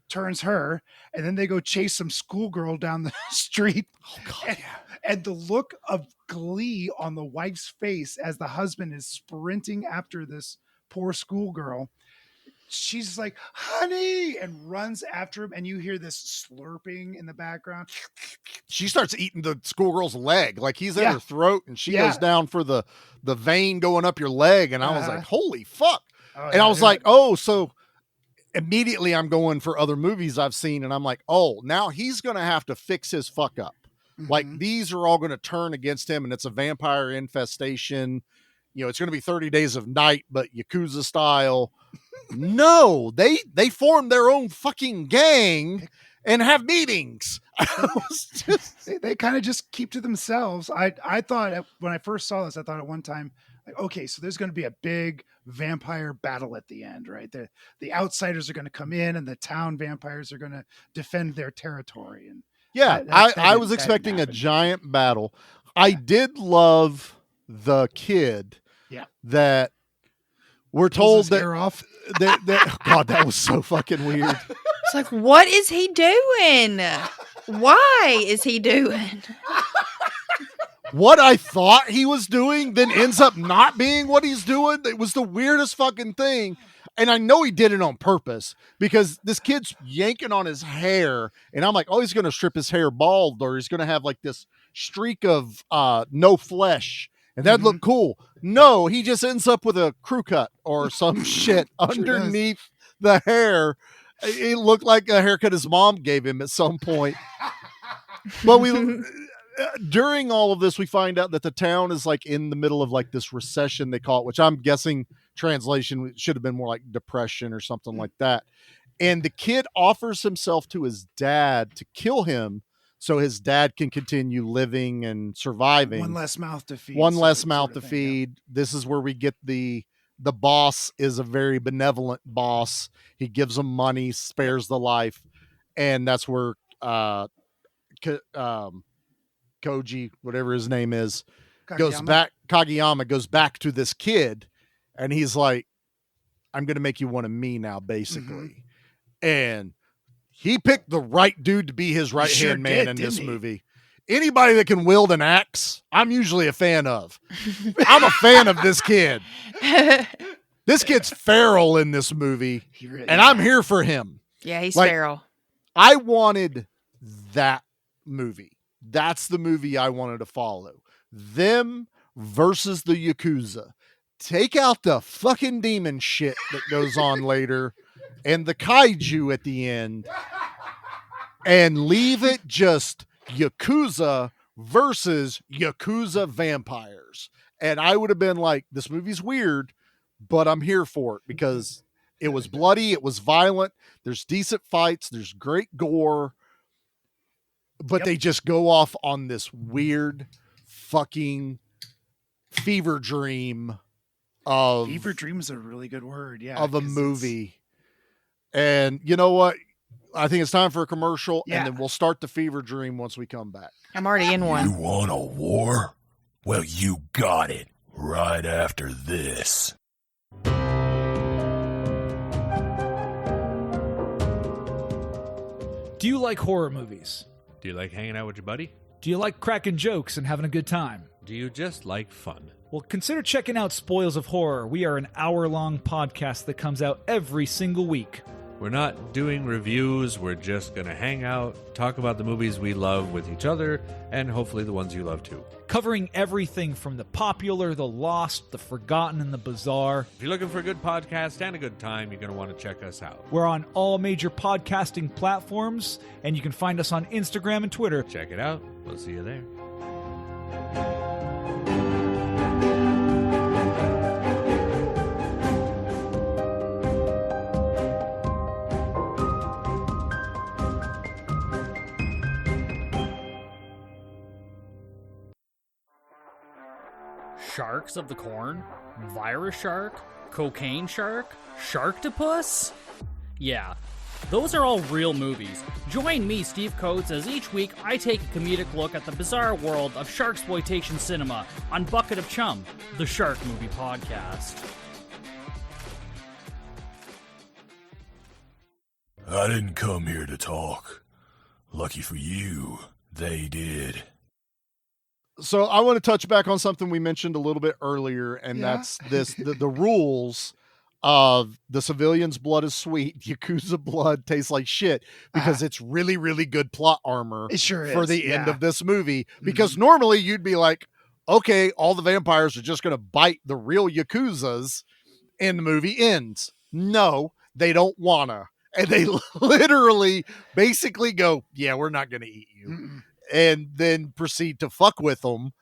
turns her, and then they go chase some schoolgirl down the street.
Oh God!
And the look of glee on the wife's face as the husband is sprinting after this poor schoolgirl. She's just like, honey, and runs after him. And you hear this slurping in the background.
She starts eating the schoolgirl's leg. Like he's in her throat, and she goes down for the vein going up your leg. And I was like, holy fuck. And I was like, oh, so immediately I'm going for other movies I've seen. And I'm like, oh, now he's going to have to fix his fuck up. Mm-hmm. Like these are all going to turn against him, and it's a vampire infestation. It's going to be 30 Days of Night, but Yakuza style. No, they formed their own fucking gang, and have meetings.
They kind of just keep to themselves. I thought when I first saw this, I thought at one time, like, okay, so there's going to be a big vampire battle at the end, right? The outsiders are going to come in, and the town vampires are going to defend their territory. And
yeah, I was expecting a giant battle. Yeah. I did love the kid.
Yeah,
that we're told that
off.
God, that was so fucking weird.
It's like, what is he doing? Why is he doing
what I thought he was doing? Then ends up not being what he's doing. It was the weirdest fucking thing. And I know he did it on purpose because this kid's yanking on his hair, and I'm like, oh, he's going to strip his hair bald, or he's going to have like this streak of no flesh, and that'd look cool. No, he just ends up with a crew cut or some shit underneath the hair. It looked like a haircut his mom gave him at some point. But during all of this, we find out that the town is like in the middle of like this recession, they call it, which I'm guessing translation should have been more like depression or something like that. And the kid offers himself to his dad to kill him so his dad can continue living and surviving.
One less mouth to feed.
Yeah. This is where we get the boss is a very benevolent boss. He gives him money, spares the life. And that's where Koji, whatever his name is, Kageyama goes back to this kid, and he's like, I'm going to make you one of me now, basically. And he picked the right dude to be his right-hand man in this movie. Anybody that can wield an axe, I'm usually a fan of. I'm a fan of this kid. This kid's feral in this movie, and I'm here for him.
Yeah, he's feral.
I wanted that movie. That's the movie I wanted to follow. Them versus the Yakuza. Take out the fucking demon shit that goes on later and the kaiju at the end, and leave it just Yakuza versus Yakuza vampires. And I would have been like, this movie's weird, but I'm here for it because it was bloody, it was violent, there's decent fights, there's great gore, but they just go off on this weird fucking fever dream of...
Fever dream is a really good word, yeah.
Of a movie. And you know what? I think it's time for a commercial, and then we'll start the fever dream once we come back.
I'm already in one.
You want a war? Well, you got it right after this.
Do you like horror movies?
Do you like hanging out with your buddy?
Do you like cracking jokes and having a good time?
Do you just like fun?
Well, consider checking out Spoils of Horror. We are an hour-long podcast that comes out every single week.
We're not doing reviews. We're just going to hang out, talk about the movies we love with each other, and hopefully the ones you love too.
Covering everything from the popular, the lost, the forgotten, and the bizarre.
If you're looking for a good podcast and a good time, you're going to want to check us out.
We're on all major podcasting platforms, and you can find us on Instagram and Twitter.
Check it out. We'll see you there.
Sharks of the Corn? Virus Shark? Cocaine Shark? Sharktopus? Yeah, those are all real movies. Join me, Steve Coates, as each week I take a comedic look at the bizarre world of sharksploitation cinema on Bucket of Chum, the Shark Movie Podcast.
I didn't come here to talk. Lucky for you, they did.
So I want to touch back on something we mentioned a little bit earlier, and that's the rules of the civilian's blood is sweet, Yakuza blood tastes like shit, because it's really, really good plot armor
it sure
for
is.
the end of this movie. Because normally you'd be like, okay, all the vampires are just going to bite the real Yakuzas and the movie ends. No, they don't wanna. And they literally basically go, yeah, we're not going to eat you. And then proceed to fuck with them.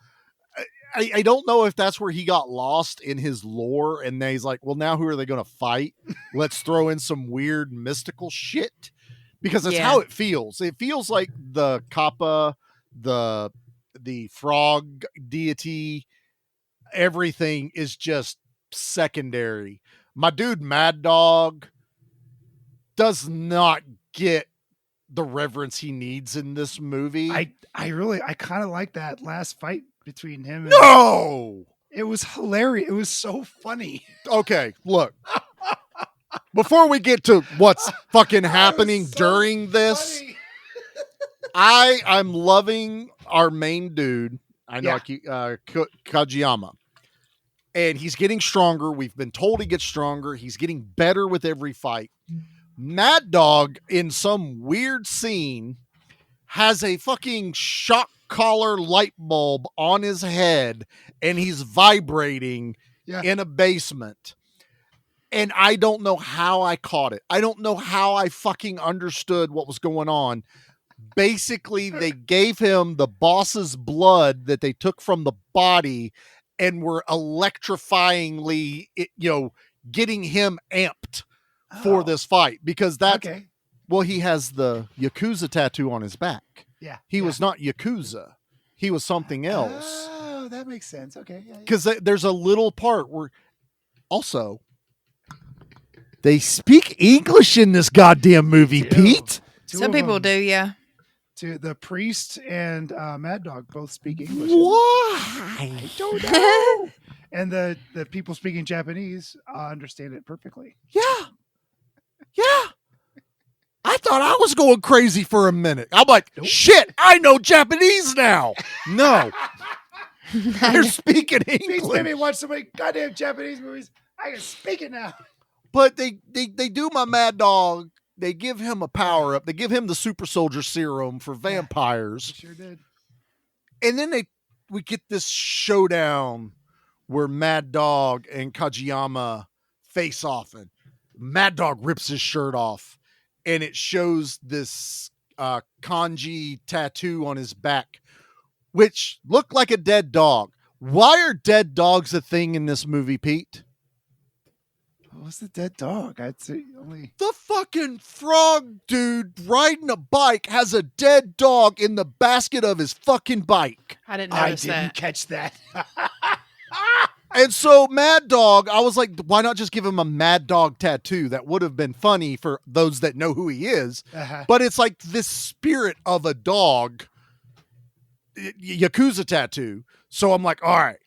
I don't know if that's where he got lost in his lore, and then he's like, well, now who are they going to fight? Let's throw in some weird mystical shit. because that's how it feels. It feels like the Kappa, the frog deity, everything is just secondary. My dude Mad Dog does not get the reverence he needs in this movie.
I kind of like that last fight between him and
No!
It was hilarious. It was so funny.
Okay, look. Before we get to what's fucking happening during this, I'm loving our main dude. I know Kajiyama. And he's getting stronger. We've been told he gets stronger. He's getting better with every fight. Mad Dog, in some weird scene, has a fucking shock collar light bulb on his head, and he's vibrating in a basement. And I don't know how I caught it. I don't know how I fucking understood what was going on. Basically, they gave him the boss's blood that they took from the body and were electrifyingly, getting him amped for this fight, because he has the Yakuza tattoo on his back.
Yeah.
He was not Yakuza. He was something else.
Oh, that makes sense. Okay.
Because there's a little part where also they speak English in this goddamn movie, Pete.
Some people do, yeah.
To the priest and Mad Dog both speak English.
Why?
I don't know. And the people speaking Japanese understand it perfectly.
Yeah. I thought I was going crazy for a minute. I'm like, shit, I know Japanese now. No. They're speaking English.
Pete's made me watch so many goddamn Japanese movies. I can speak it now.
But they do my Mad Dog. They give him a power up. They give him the super soldier serum for vampires.
Sure did.
And then we get this showdown where Mad Dog and Kajiyama face off, and Mad Dog rips his shirt off, and it shows this kanji tattoo on his back, which looked like a dead dog. Why are dead dogs a thing in this movie, Pete?
What's the dead dog? I'd say only
the fucking frog dude riding a bike has a dead dog in the basket of his fucking bike.
I didn't notice that.
I didn't catch that.
And so Mad Dog, I was like, why not just give him a Mad Dog tattoo? That would have been funny for those that know who he is. But it's like this spirit of a dog Yakuza tattoo. So I'm like, all right.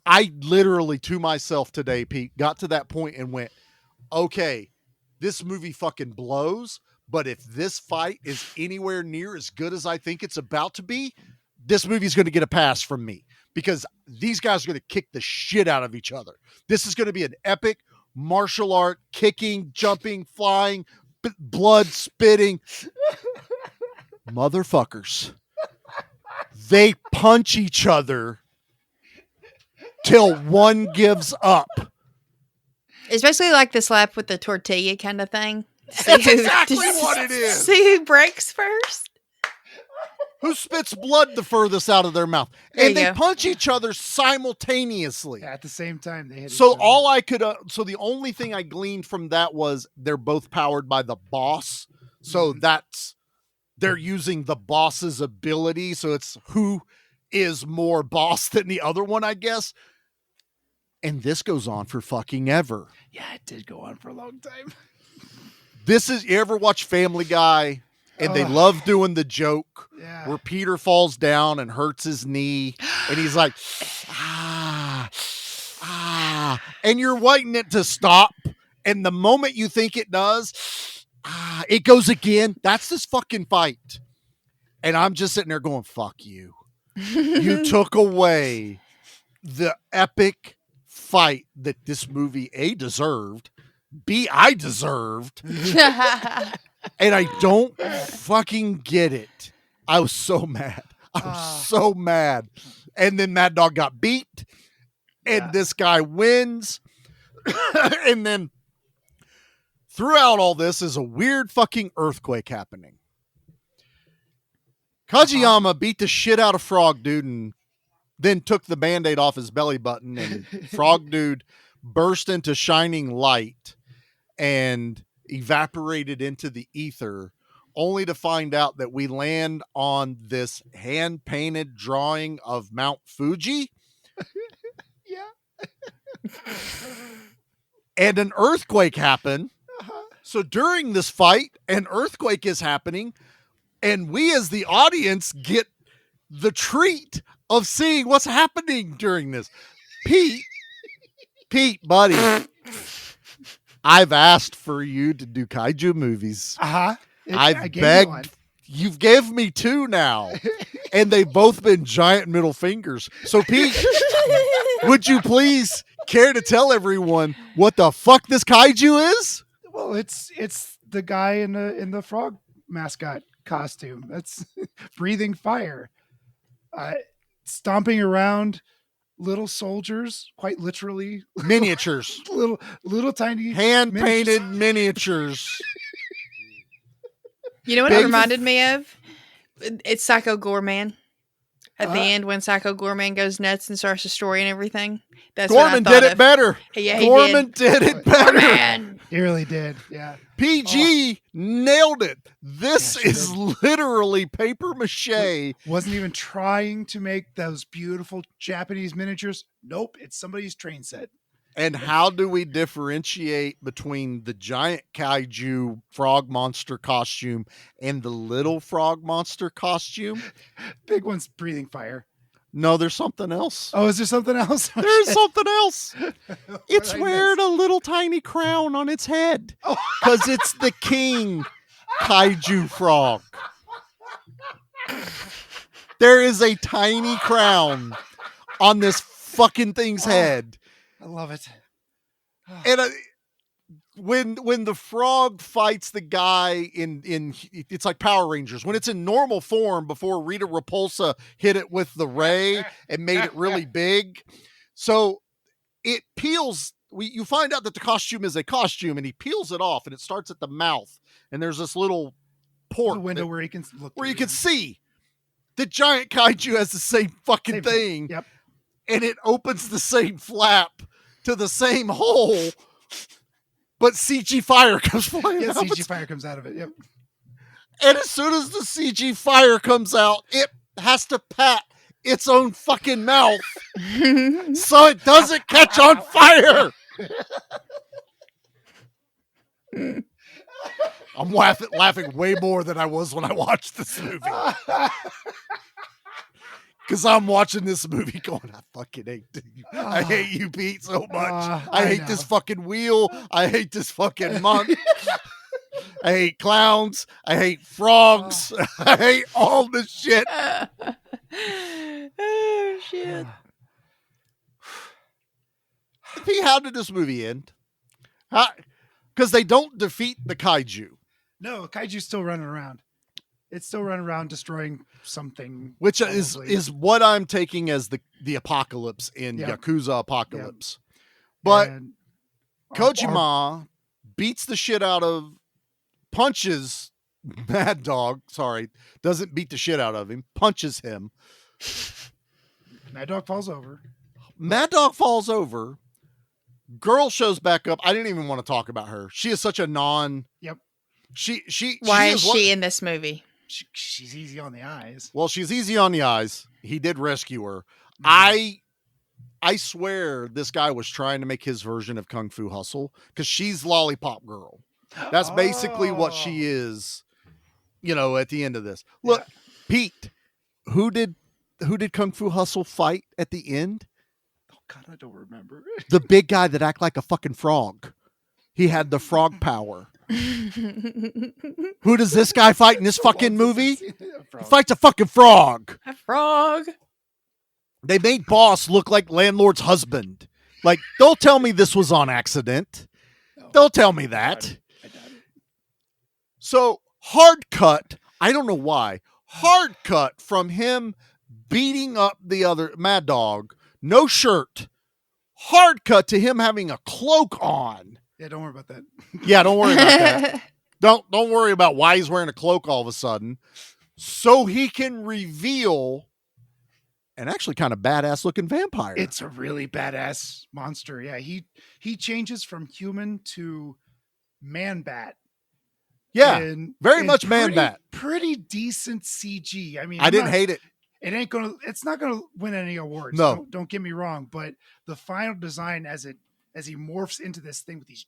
I literally, to myself today, Pete, got to that point and went, okay, this movie fucking blows, but if this fight is anywhere near as good as I think it's about to be, this movie's going to get a pass from me, because these guys are going to kick the shit out of each other. This is going to be an epic martial art, kicking, jumping, flying, blood spitting. Motherfuckers. They punch each other till one gives up.
It's basically like the slap with the tortilla kind of thing.
That's exactly what it is.
See who breaks first?
Who spits blood the furthest out of their mouth. And they punch each other simultaneously.
At the same time. They hit
so all I could, so the only thing I gleaned from that was they're both powered by the boss. So they're using the boss's ability. So it's who is more boss than the other one, I guess. And this goes on for fucking ever.
Yeah, it did go on for a long time.
You ever watch Family Guy? And they love doing the joke where Peter falls down and hurts his knee. And he's like, and you're waiting it to stop. And the moment you think it does, it goes again. That's this fucking fight. And I'm just sitting there going, fuck you. You took away the epic fight that this movie A deserved, B I deserved, and I don't fucking get it. I was so mad. I was so mad. And then Mad Dog got beat, and this guy wins. And then throughout all this is a weird fucking earthquake happening. Kajiyama beat the shit out of Frog Dude and then took the Band-Aid off his belly button, and Frog Dude burst into shining light and evaporated into the ether, only to find out that we land on this hand-painted drawing of Mount Fuji.
Yeah.
And an earthquake happened. So during this fight, an earthquake is happening, and we as the audience get the treat of seeing what's happening during this. Pete, buddy, I've asked for you to do kaiju movies. I've begged. You've gave me 2 now, and they've both been giant middle fingers. So Pete, would you please care to tell everyone what the fuck this kaiju is?
Well, it's the guy in the frog mascot costume. That's breathing fire, stomping around little soldiers, quite literally
miniatures,
little tiny
hand painted miniatures.
You know what it reminded me of? It's Psycho Goreman. At the end, when Psycho Goreman goes nuts and starts the story and everything. That's
Gorman did it better.
Yeah,
Gorman did it better.
Man.
He really did. Yeah.
PG nailed it. This is literally paper mache.
Wasn't even trying to make those beautiful Japanese miniatures. Nope. It's somebody's train set.
And how do we differentiate between the giant kaiju frog monster costume and the little frog monster costume?
Big one's breathing fire.
No, there's something else.
Oh, is there something else?
There's something else. It's wearing a little tiny crown on its head because it's the king kaiju frog. There is a tiny crown on this fucking thing's head.
I love it.
And when the frog fights the guy in it's like Power Rangers, when it's in normal form before Rita Repulsa hit it with the ray and made it really big. So it peels. You find out that the costume is a costume, and he peels it off, and it starts at the mouth. And there's this little port,
the window where you can look,
where you can see. The giant kaiju has the same fucking thing.
Yep.
And it opens the same flap to the same hole, but CG fire comes flying out.
CG fire comes out of it. Yep.
And as soon as the CG fire comes out, it has to pat its own fucking mouth so it doesn't catch on fire. I'm laughing way more than I was when I watched this movie. Because I'm watching this movie going, I fucking hate you. I hate you, Pete, so much. I hate this fucking wheel. I hate this fucking month. I hate clowns. I hate frogs. I hate all this shit.
Oh, shit.
Pete, how did this movie end? Because they don't defeat the kaiju.
No, kaiju's still running around. It's still running around destroying something.
Which is what I'm taking as the apocalypse in Yakuza Apocalypse. Yep. But Kojima beats the shit out of, punches Mad Dog. Sorry, doesn't beat the shit out of him. Punches him.
Mad Dog falls over.
Mad Dog falls over. Girl shows back up. I didn't even want to talk about her. She is such a non.
Yep.
Why is she in this movie?
She's easy on the eyes.
Well, she's easy on the eyes. He did rescue her. Mm-hmm. I swear this guy was trying to make his version of Kung Fu Hustle because she's Lollipop Girl. That's basically what she is, at the end of this. Look, Pete, who did Kung Fu Hustle fight at the end?
Oh, God, I don't remember.
The big guy that acted like a fucking frog. He had the frog power. Who does this guy fight in this fucking movie? He fights a fucking frog.
A frog.
They made Boss look like Landlord's husband. Like, don't tell me this was on accident. Don't tell me that.
I doubt it.
So, hard cut. I don't know why. Hard cut from him beating up the other Mad Dog. No shirt. Hard cut to him having a cloak on.
Yeah, don't worry about that.
Yeah, don't worry about that. Don't worry about why he's wearing a cloak all of a sudden. So he can reveal an actually kind of badass looking vampire.
It's a really badass monster. Yeah, he changes from human to man bat
Yeah, very much Man-Bat.
Pretty decent CG. I mean,
I didn't hate it.
It's not gonna win any awards.
No,
don't get me wrong, but the final design as he morphs into this thing with these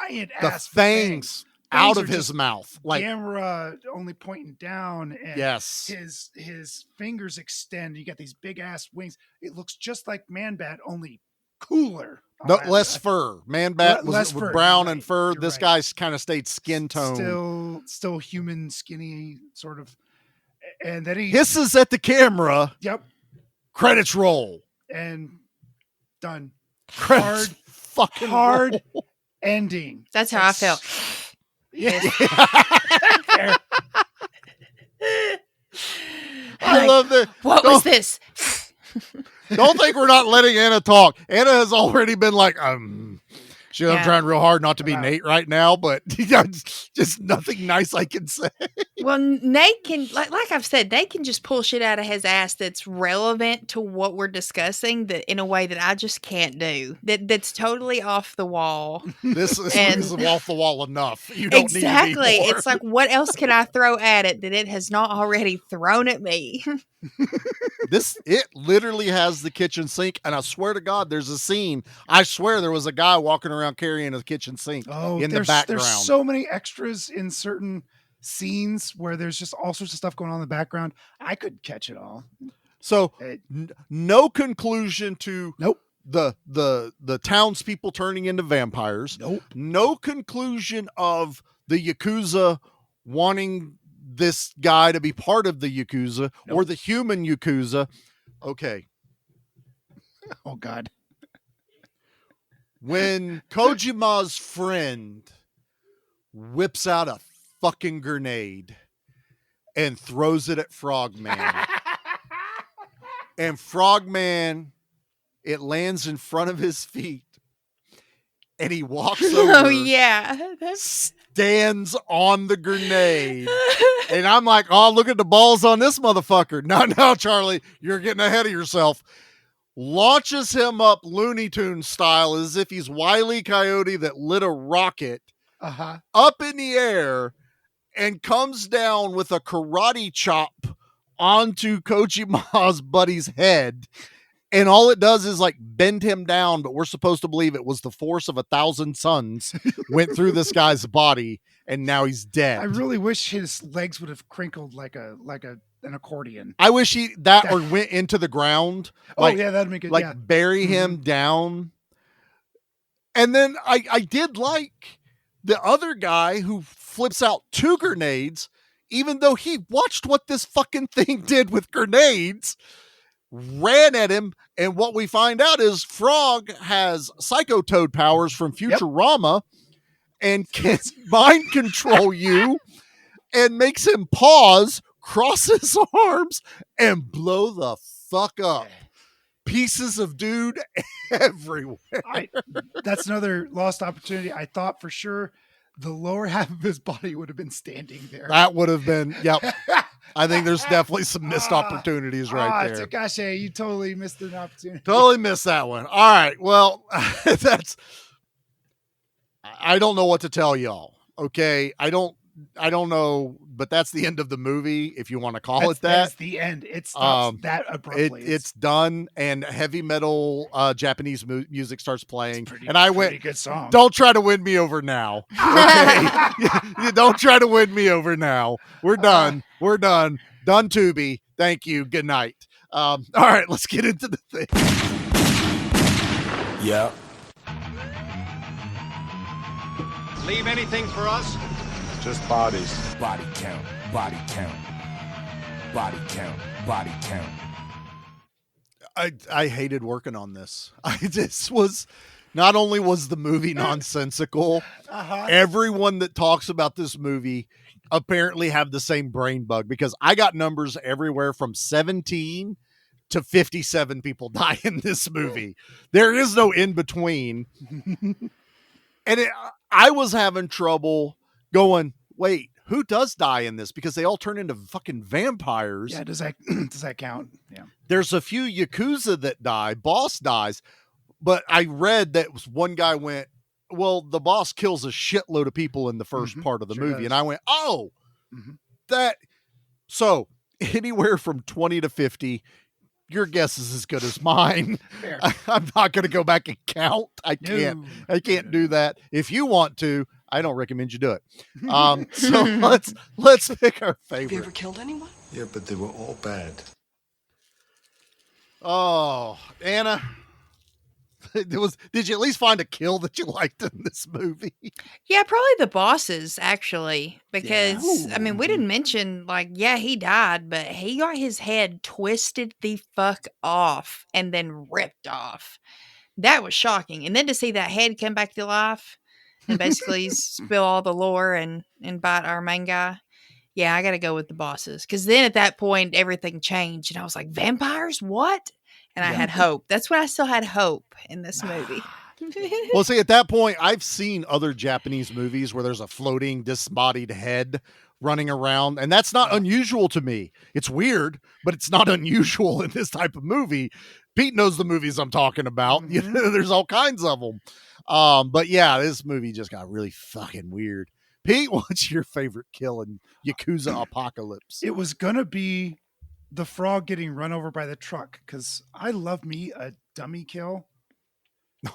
giant ass
fangs out of his mouth, like
camera only pointing down, and
yes,
his fingers extend. You got these big ass wings. It looks just like Man-Bat, only cooler.
No, less fur. Man-Bat was brown and fur.
You're
this
right.
guy's kind of stayed skin tone.
Still human, skinny, sort of. And then he
hisses at the camera.
Yep.
Credits roll.
And done.
Credits
hard ending.
That's how I felt.
Yeah.
I love that.
What was this?
Don't think we're not letting Anna talk. Anna has already been like, I'm trying real hard not to be Nate right now, but just nothing nice I can say.
Well, Nate can, like I've said, Nate can just pull shit out of his ass that's relevant to what we're discussing that in a way that I just can't do. That's totally off the wall.
This is off the wall enough. You don't
exactly.
need more.
It's like, what else can I throw at it that it has not already thrown at me?
It literally has the kitchen sink, and I swear to God, there's a scene. I swear there was a guy walking around carrying a kitchen sink in the background.
There's so many extras in certain scenes where there's just all sorts of stuff going on in the background. I couldn't catch it all.
So no conclusion to the townspeople turning into vampires.
Nope.
No conclusion of the Yakuza wanting this guy to be part of the Yakuza or the human Yakuza. Okay.
Oh God.
When Kojima's friend whips out a fucking grenade and throws it at Frogman, and Frogman, it lands in front of his feet, and he walks over.
Oh yeah.
Stands on the grenade. And I'm like, oh, look at the balls on this motherfucker. No, Charlie, you're getting ahead of yourself. Launches him up Looney Tunes style as if he's Wile E. Coyote that lit a rocket up in the air and comes down with a karate chop onto Kojima's buddy's head. And all it does is like bend him down, but we're supposed to believe it was the force of 1,000 suns went through this guy's body, and now he's dead.
I really wish his legs would have crinkled like an accordion.
I wish or went into the ground.
That'd make it.
Like bury him down. And then I did like the other guy who flips out 2 grenades, even though he watched what this fucking thing did with grenades. Ran at him, and what we find out is Frog has Psycho Toad powers from Futurama and can mind control you and makes him pause, cross his arms, and blow the fuck up. Pieces of dude everywhere.
That's another lost opportunity. I thought for sure the lower half of his body would have been standing there.
That would have been, yep. I think there's definitely some missed opportunities right there.
Takashi, you totally missed an opportunity.
Totally missed that one. All right. Well, I don't know what to tell y'all. Okay. I don't know, but that's the end of the movie, if you want to call it that.
That's the end. It stops that abruptly.
It's done, and heavy metal Japanese music starts playing. And I went,
good song.
Don't try to win me over now. Okay? Don't try to win me over now. We're done. We're done. Done, Tubi. Thank you. Good night. All right, let's get into the thing.
Yeah.
Leave anything for us?
Just bodies. Body count. Body count. Body count. Body count.
I hated working on this. This was not only was the movie nonsensical, everyone that talks about this movie apparently have the same brain bug, because I got numbers everywhere from 17 to 57 people die in this movie. There is no in between. And I was having trouble going, wait, who does die in this? Because they all turn into fucking vampires.
Yeah, does that count? Yeah.
There's a few Yakuza that die. Boss dies. But I read that one guy went, well, the boss kills a shitload of people in the first part of the movie. Does. And I went, oh, that. So anywhere from 20 to 50, your guess is as good as mine. I'm not going to go back and count. I can't do that. If you want to, I don't recommend you do it. So let's pick our favorite.
Have you ever killed anyone?
Yeah, but they were all bad.
Oh, Anna, did you at least find a kill that you liked in this movie?
Yeah, probably the bosses, actually, because I mean, we didn't mention he died, but he got his head twisted the fuck off and then ripped off. That was shocking. And then to see that head come back to life and basically spill all the lore and bite our main guy. Yeah, I got to go with the bosses. Because then at that point, everything changed. And I was like, vampires? What? And I had hope. That's when I still had hope in this movie.
Well, see, at that point, I've seen other Japanese movies where there's a floating, disembodied head running around. And that's not unusual to me. It's weird, but it's not unusual in this type of movie. Pete knows the movies I'm talking about. You know, there's all kinds of them. But yeah, this movie just got really fucking weird. Pete, what's your favorite kill in Yakuza Apocalypse?
It was going to be the frog getting run over by the truck, because I love me a dummy kill.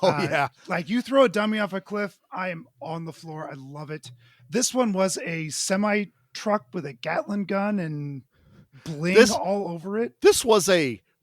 Oh, yeah.
Like, you throw a dummy off a cliff, I am on the floor. I love it. This one was a semi-truck with a Gatling gun and bling all over it.
This was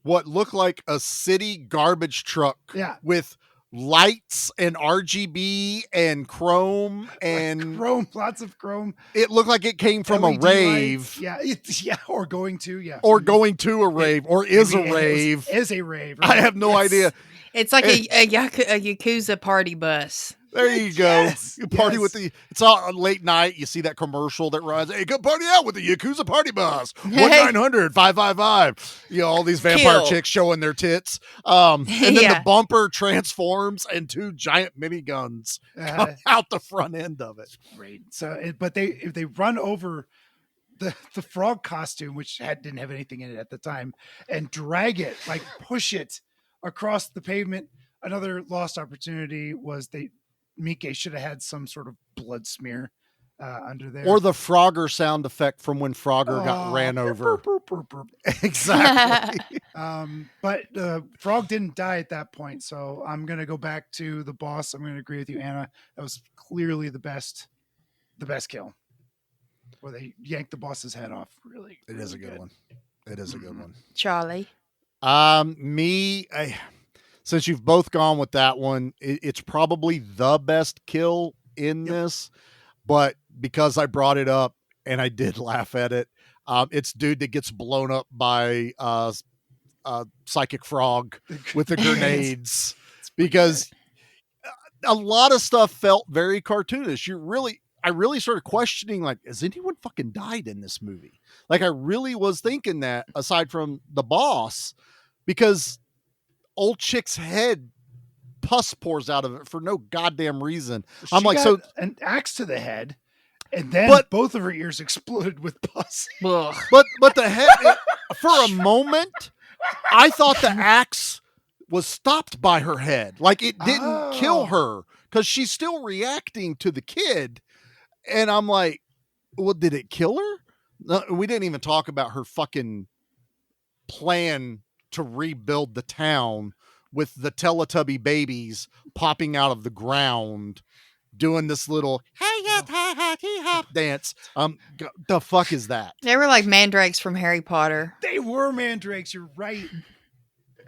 what looked like a city garbage truck with lights and RGB and chrome and
lots of chrome.
It looked like it came from
LED
a rave.
Lights. Or going to,
or going to a rave, or is a rave.
Is a rave. Right?
I have no idea.
It's like a Yakuza party bus.
There you go.
Yes,
you party with it's all late night. You see that commercial that runs, hey, go party out with the Yakuza party bus. 1-900-555. You know, all these vampire chicks showing their tits. And then the bumper transforms and 2 giant miniguns come out the front end of it.
Right. So, but if they run over the frog costume, which didn't have anything in it at the time, and drag it, like push it across the pavement. Another lost opportunity was Miike should have had some sort of blood smear under there.
Or the Frogger sound effect from when Frogger got ran over. Exactly.
But Frog didn't die at that point, so I'm going to go back to the boss. I'm going to agree with you, Anna. That was clearly the best kill. Where they yanked the boss's head off. Really,
it is a good one. It is a good one.
Charlie.
Since you've both gone with that one, it's probably the best kill in this, but because I brought it up and I did laugh at it, it's dude that gets blown up by Psychic Frog with the grenades, because a lot of stuff felt very cartoonish. I really started questioning, like, has anyone fucking died in this movie? Like, I really was thinking that, aside from the boss, because old chick's head, pus pours out of it for no goddamn reason. I'm like, so
an axe to the head, and then both of her ears exploded with pus.
but the head, for a moment, I thought the axe was stopped by her head. Like, it didn't kill her, because she's still reacting to the kid. And I'm like, well, did it kill her? No, we didn't even talk about her fucking plan to rebuild the town with the Teletubby babies popping out of the ground, doing this little dance. The fuck is that?
They were like mandrakes from Harry Potter.
They were mandrakes. You're right.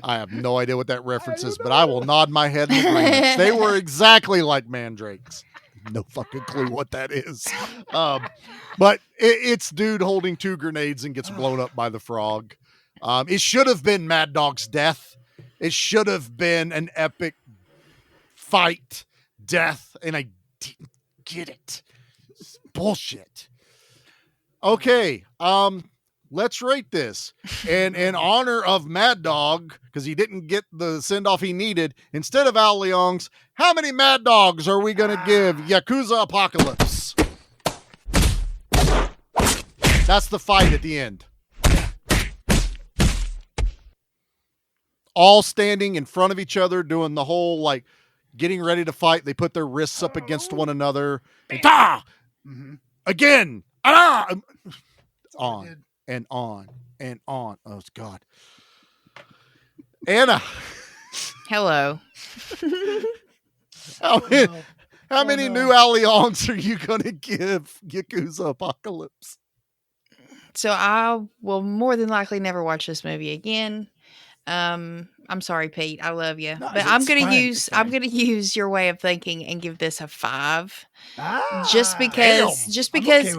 I have no idea what that reference is, but I will nod my head in agreement. They were exactly like mandrakes. No fucking clue what that is. But it's dude holding 2 grenades and gets blown up by the frog. It should have been Mad Dog's death. It should have been an epic fight, death, and I didn't get it. It's bullshit. Okay, let's rate this. And in honor of Mad Dog, because he didn't get the send-off he needed, instead of Al Leong's, how many Mad Dogs are we going to give Yakuza Apocalypse? That's the fight at the end. All standing in front of each other, doing the whole, like, getting ready to fight. They put their wrists up against one another. And, again. On and on and on. Oh, God. Anna.
Hello.
How many new alliances are you going to give Yakuza Apocalypse?
So I will more than likely never watch this movie again. I'm sorry, Pete. I love you, but I'm gonna use your way of thinking and give this a 5. Just because okay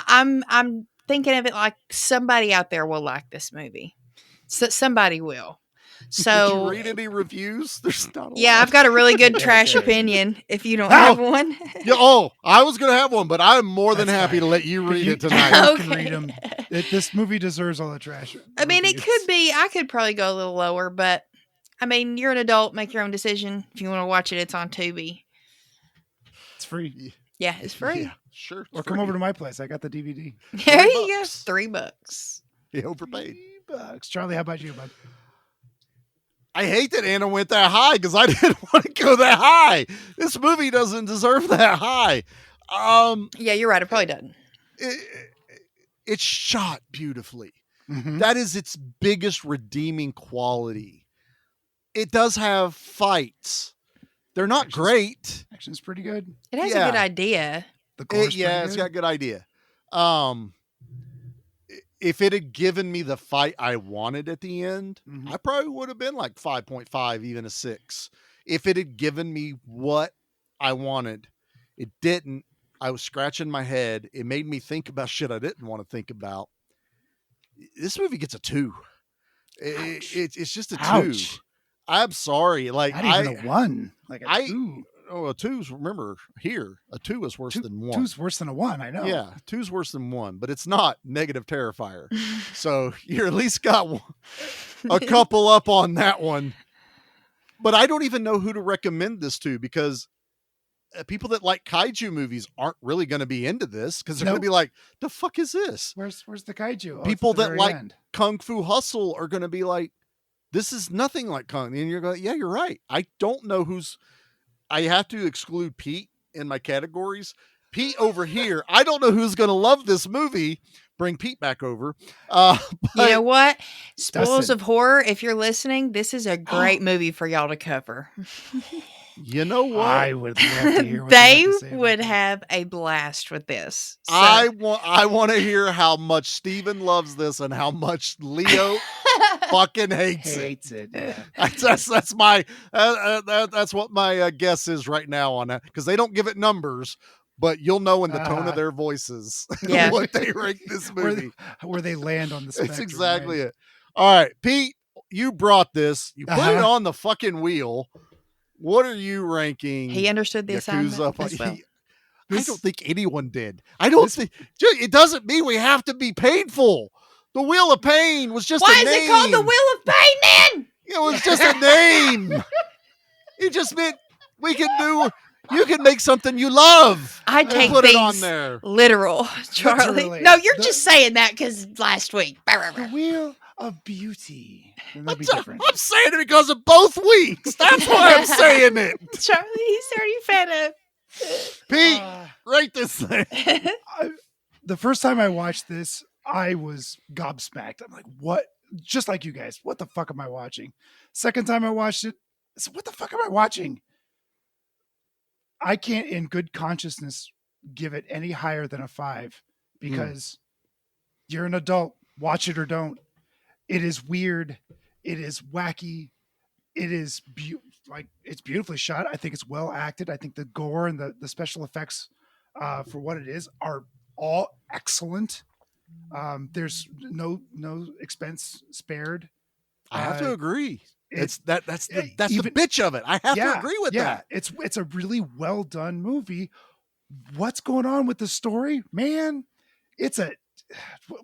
I'm thinking of it like somebody out there will like this movie. So somebody will. So
did you read any reviews? There's not a lot.
I've got a really good trash opinion if you don't have one.
I was going to have one, but I'm more than happy to let you read it tonight.
You can read them. This movie deserves all the trash.
I mean, it could be. I could probably go a little lower, but I mean, you're an adult. Make your own decision. If you want to watch it, it's on Tubi.
It's free.
Yeah, it's free.
Yeah, sure.
Or come over to my place. I got the DVD.
There you go. $3.
You overpaid.
$3. Charlie, how about you, bud?
I hate that Anna went that high because I didn't want to go that high. This movie doesn't deserve that high.
Yeah, you're right. It probably doesn't.
It's shot beautifully.
Mm-hmm.
That is its biggest redeeming quality. It does have fights. They're not great.
Action's pretty good.
It has a good idea.
It's got a good idea. If it had given me the fight I wanted at the end, I probably would have been like 5.5, even a 6. If it had given me what I wanted, it didn't. I was scratching my head. It made me think about shit I didn't want to think about. This movie gets a 2. It's just a 2. I'm sorry. Like
not even a 1. Like a 2.
Oh, a 2's, remember, here, a 2 is worse than 1.
2's worse than a 1, I know.
Yeah, 2's worse than 1, but it's not negative Terrifier. So you're at least got a couple up on that one. But I don't even know who to recommend this to because people that like kaiju movies aren't really going to be into this because they're going to be like, the fuck is this?
Where's the kaiju?
People that like Kung Fu Hustle are going to be like, this is nothing like Kung. And you're going, yeah, you're right. I don't know I have to exclude Pete in my categories. Pete over here, I don't know who's going to love this movie. Bring Pete back over.
You know what? Spoils of Horror, if you're listening, this is a great movie for y'all to cover.
You know what?
I would love to hear what
they would have a blast with this. So.
I want to hear how much Steven loves this and how much Leo fucking hates it.
Yeah.
That's what my guess is right now on that because they don't give it numbers, but you'll know in the tone of their voices what they rank this movie,
where they land on the spectrum.
That's exactly it. All right, Pete, you brought this. You put it on the fucking wheel. What are you ranking?
He understood the assignment as well.
I don't think anyone did. I don't think it doesn't mean we have to be painful. The Wheel of Pain was just a name.
Why is it called the Wheel of Pain then?
It was just a name. It just meant you can make something you love.
I take
put
things
it on there.
literal, Charlie.
Literally.
No, you're just saying that because last week.
The Wheel of Beauty. That'd be different.
I'm saying it because of both weeks. That's why I'm saying it.
Charlie, he's already fed up.
Pete, rate this thing.
The first time I watched this, I was gobsmacked. I'm like, what? Just like you guys, what the fuck am I watching? Second time I watched it, I said, what the fuck am I watching? I can't in good consciousness give it any higher than a 5 because you're an adult. Watch it or don't. It is weird. It is wacky. It is it's beautifully shot. I think it's well acted. I think the gore and the special effects for what it is are all excellent. There's no expense spared.
I have to agree. That's the bitch of it. I have to agree with that.
It's a really well done movie. What's going on with the story, man?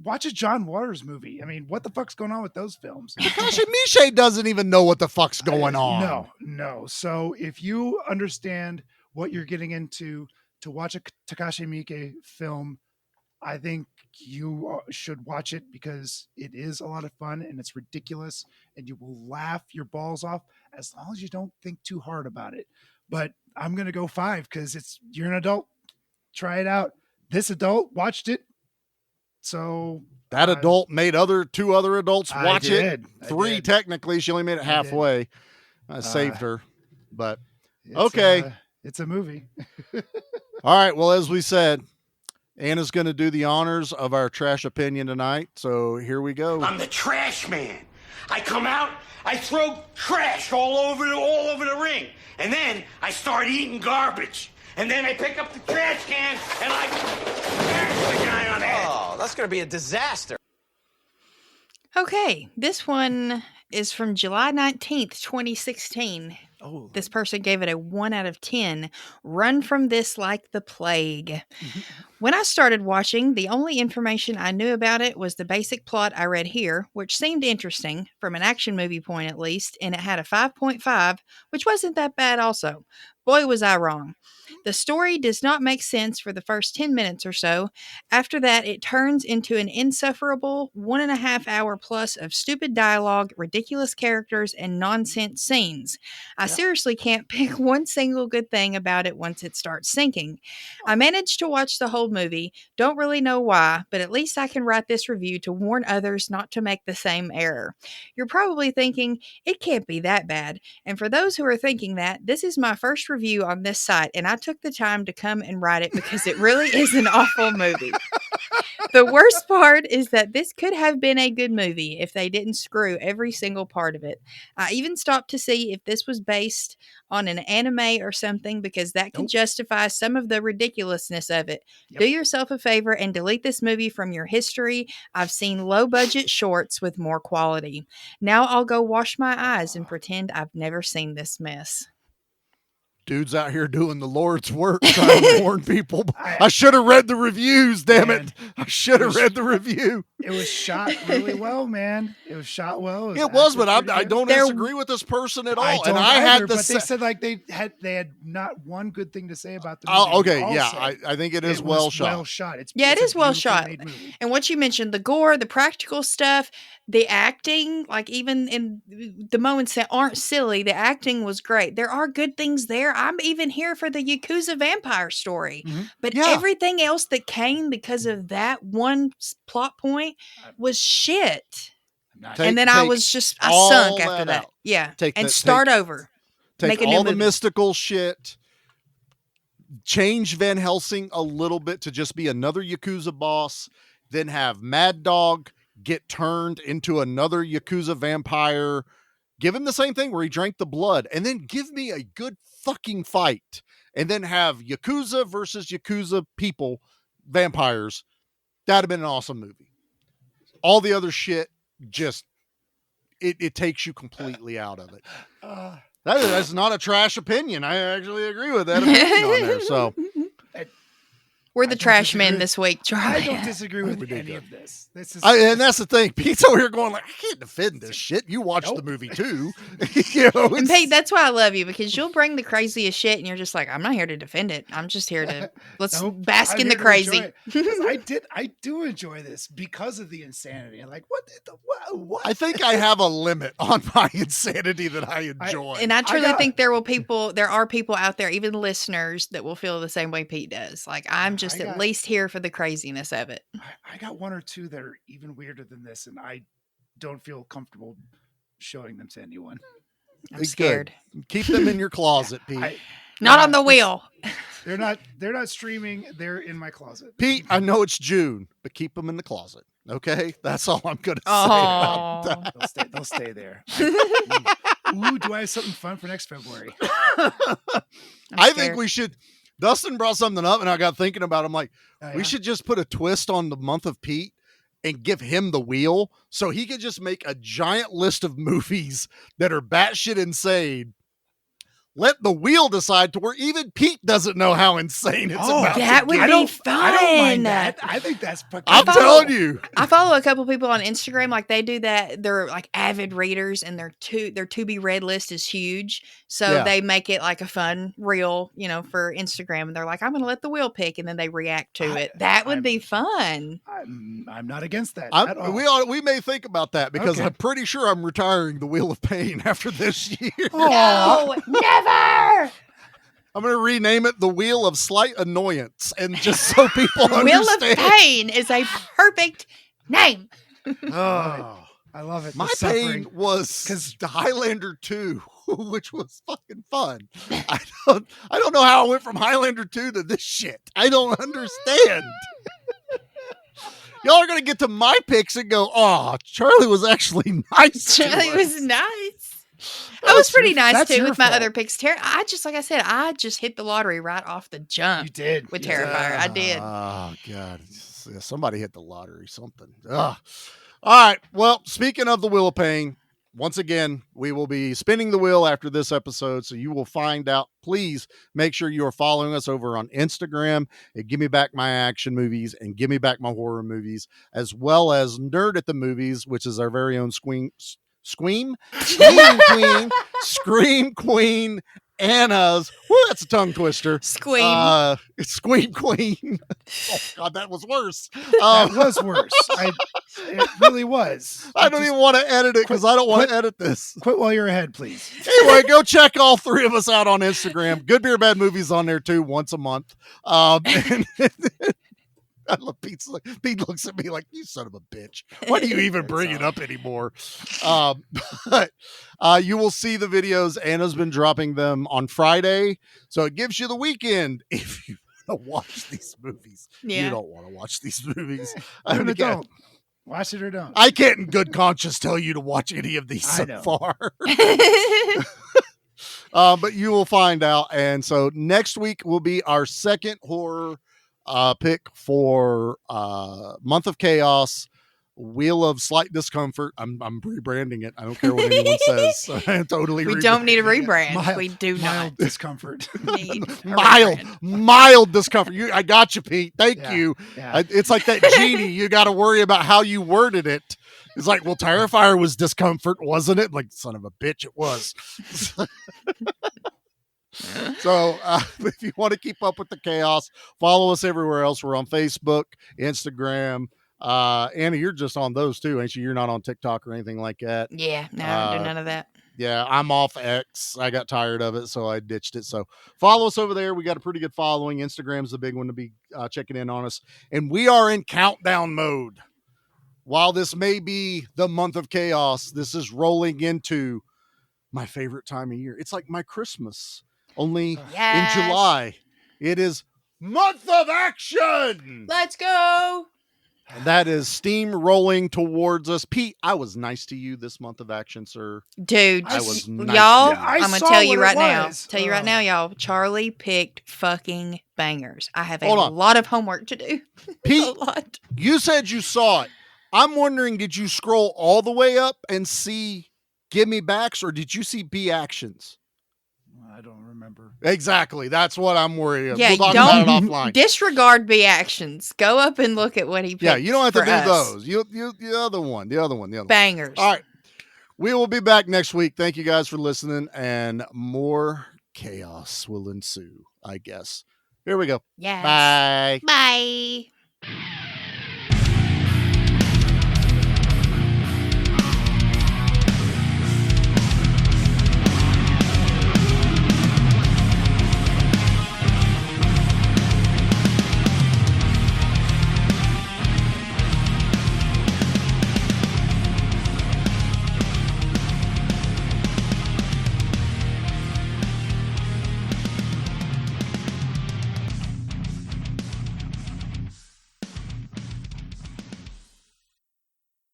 Watch a John Waters movie. I mean, what the fuck's going on with those films?
Takashi Miike doesn't even know what the fuck's going on.
No. So if you understand what you're getting into to watch a Takashi Miike film, I think you should watch it because it is a lot of fun and it's ridiculous and you will laugh your balls off as long as you don't think too hard about it. But I'm going to go 5 because you're an adult. Try it out. This adult watched it. So
that adult made two other adults watch it. 3 technically. She only made it halfway. I saved her. But okay.
It's a movie.
All right. Well, as we said, Anna's going to do the honors of our trash opinion tonight. So here we go.
I'm the trash man. I come out, I throw trash all over the ring. And then I start eating garbage. And then I pick up the trash can and I smash the guy on the head.
Oh, that's going to be a disaster.
Okay, this one is from July 19th, 2016.
Oh,
this person gave it a 1 out of 10. Run from this like the plague. When I started watching, the only information I knew about it was the basic plot I read here, which seemed interesting from an action movie point at least, and it had a 5.5, which wasn't that bad also. Boy, was I wrong. The story does not make sense for the first 10 minutes or so. After that, it turns into an insufferable 1.5 hour plus of stupid dialogue, ridiculous characters, and nonsense scenes. I seriously can't pick one single good thing about it once it starts sinking. I managed to watch the whole movie. Don't really know why, but at least I can write this review to warn others not to make the same error. You're probably thinking, it can't be that bad. And for those who are thinking that, this is my first review on this site, and I took the time to come and write it because it really is an awful movie. The worst part is that this could have been a good movie if they didn't screw every single part of it. I even stopped to see if this was based on an anime or something because that could justify some of the ridiculousness of it. Do yourself a favor and delete this movie from your history. I've seen low-budget shorts with more quality. Now I'll go wash my eyes and pretend I've never seen this mess.
Dude's out here doing the Lord's work, trying to warn people. I should have read the reviews, damn it. I should have read the review.
It was shot really well, man. It was shot well.
It was, but I don't disagree with this person at all.
And I had but they said like they had not one good thing to say about the movie.
Oh, okay, yeah. I think it is well shot.
Well shot.
It is well shot. And what you mentioned, the gore, the practical stuff, the acting, like even in the moments that aren't silly, the acting was great. There are good things there. I'm even here for the Yakuza vampire story. But everything else that came because of that one plot point was shit. And then I sunk after that. Yeah. Start over.
Take all the mystical shit. Change Van Helsing a little bit to just be another Yakuza boss. Then have Mad Dog get turned into another Yakuza vampire. Give him the same thing where he drank the blood. And then give me a good fucking fight. And then have Yakuza versus Yakuza people, vampires. That'd have been an awesome movie. All the other shit just it takes you completely out of it. That's not a trash opinion. I actually agree with that opinion on there. So
we're the trash men this week, Charlie.
I don't disagree with any of this.
And that's the thing. Pete's over here going like, I can't defend this shit. You watched the movie too.
And Pete, that's why I love you, because you'll bring the craziest shit and you're just like, I'm not here to defend it. I'm just here to bask in the crazy.
I do enjoy this because of the insanity. I'm like, what?
I think I have a limit on my insanity that I enjoy.
And I truly think there are people out there, even listeners, that will feel the same way Pete does. Like, I'm just at least here for the craziness of it.
I got one or two that are even weirder than this, and I don't feel comfortable showing them to anyone.
I'm scared.
Keep them in your closet, Pete.
Not on the wheel.
They're not streaming. They're in my closet.
Pete, I know it's June, but keep them in the closet. Okay? That's all I'm going to say about that.
They'll stay there. Ooh, do I have something fun for next February?
I think we should. Dustin brought something up, and I got thinking about it. I'm like, we should just put a twist on the month of Pete and give him the wheel so he could just make a giant list of movies that are batshit insane. let the wheel decide to where even Pete doesn't know how insane it's about.
That would be fun.
I don't mind that. I think that's fucking
I'm telling you.
I follow a couple people on Instagram, like they do that. They're like avid readers, and their Tubi read list is huge. So they make it like a fun reel, for Instagram. And they're like, I'm going to let the wheel pick, and then they react to it. That would be fun.
I'm not against that at all.
We may think about that because I'm pretty sure I'm retiring the Wheel of Pain after this year.
No, never.
I'm going to rename it the Wheel of Slight Annoyance, and just so people understand.
Wheel of Pain is a perfect name.
Oh, I love it.
My pain was because the Highlander 2, which was fucking fun. I don't know how I went from Highlander 2 to this shit. I don't understand. Y'all are going to get to my picks and go, oh, Charlie was actually nice.
Charlie was nice. I was pretty nice too with my other picks. I just hit the lottery right off the jump.
You did
with Terrifier. I did.
Oh God, somebody hit the lottery. Something. Ugh. All right. Well, speaking of the Wheel of Pain, once again, we will be spinning the wheel after this episode, so you will find out. Please make sure you are following us over on Instagram at Give Me Back My Action Movies and Give Me Back My Horror Movies, as well as Nerd at the Movies, which is our very own Scream Queen Anna's. Woo, that's a tongue twister.
Scream
Queen. Oh God, that was worse.
That was worse. It really was.
I don't even want to edit it because I don't want to edit this.
Quit while you're ahead, please.
Anyway, go check all three of us out on Instagram. Good Beer Bad Movies on there too, once a month. I love Pete. Pete looks at me like, you son of a bitch. Why do you even bring it up anymore? But you will see the videos. Anna's been dropping them on Friday. So it gives you the weekend if you want to watch these movies. Yeah. You don't want to watch these movies.
Don't. Watch it or don't.
I can't in good conscience tell you to watch any of these so far. But you will find out. And so next week will be our second horror pick for Month of Chaos, Wheel of Slight Discomfort. I'm rebranding it. I don't care what anyone says. I'm totally.
We don't need a rebrand. We do
mild
not
discomfort.
mild discomfort. I got you, Pete. Thank you.
Yeah.
It's like that genie. You got to worry about how you worded it. It's like, well, Terrifier was discomfort, wasn't it? Like, son of a bitch, it was. So if you want to keep up with the chaos, follow us everywhere else. We're on Facebook, Instagram. Anna, you're just on those too, ain't you? You're not on TikTok or anything like that.
Yeah, no, I don't do none of that.
Yeah, I'm off X. I got tired of it, so I ditched it. So follow us over there. We got a pretty good following. Instagram's the big one to be checking in on us. And we are in countdown mode. While this may be the month of chaos, this is rolling into my favorite time of year. It's like my Christmas. Only in July. It is month of action.
Let's go.
And that is steam rolling towards us. Pete, I was nice to you this month of action, sir.
Dude,
I was nice
y'all,
to you.
I'm going to tell you right now. Tell you right now, y'all. Charlie picked fucking bangers. I have a lot of homework to do.
Pete, you said you saw it. I'm wondering, did you scroll all the way up and see Give Me Backs, or did you see B Actions?
I don't remember.
Exactly. That's what I'm worried about.
Yeah,
we'll talk about it offline.
Disregard B Actions. Go up and look at what he picked.
Yeah, you don't have to do
us.
those. The other one.
Bangers.
All right. We will be back next week. Thank you guys for listening, and more chaos will ensue, I guess. Here we go.
Yes.
Bye.
Bye.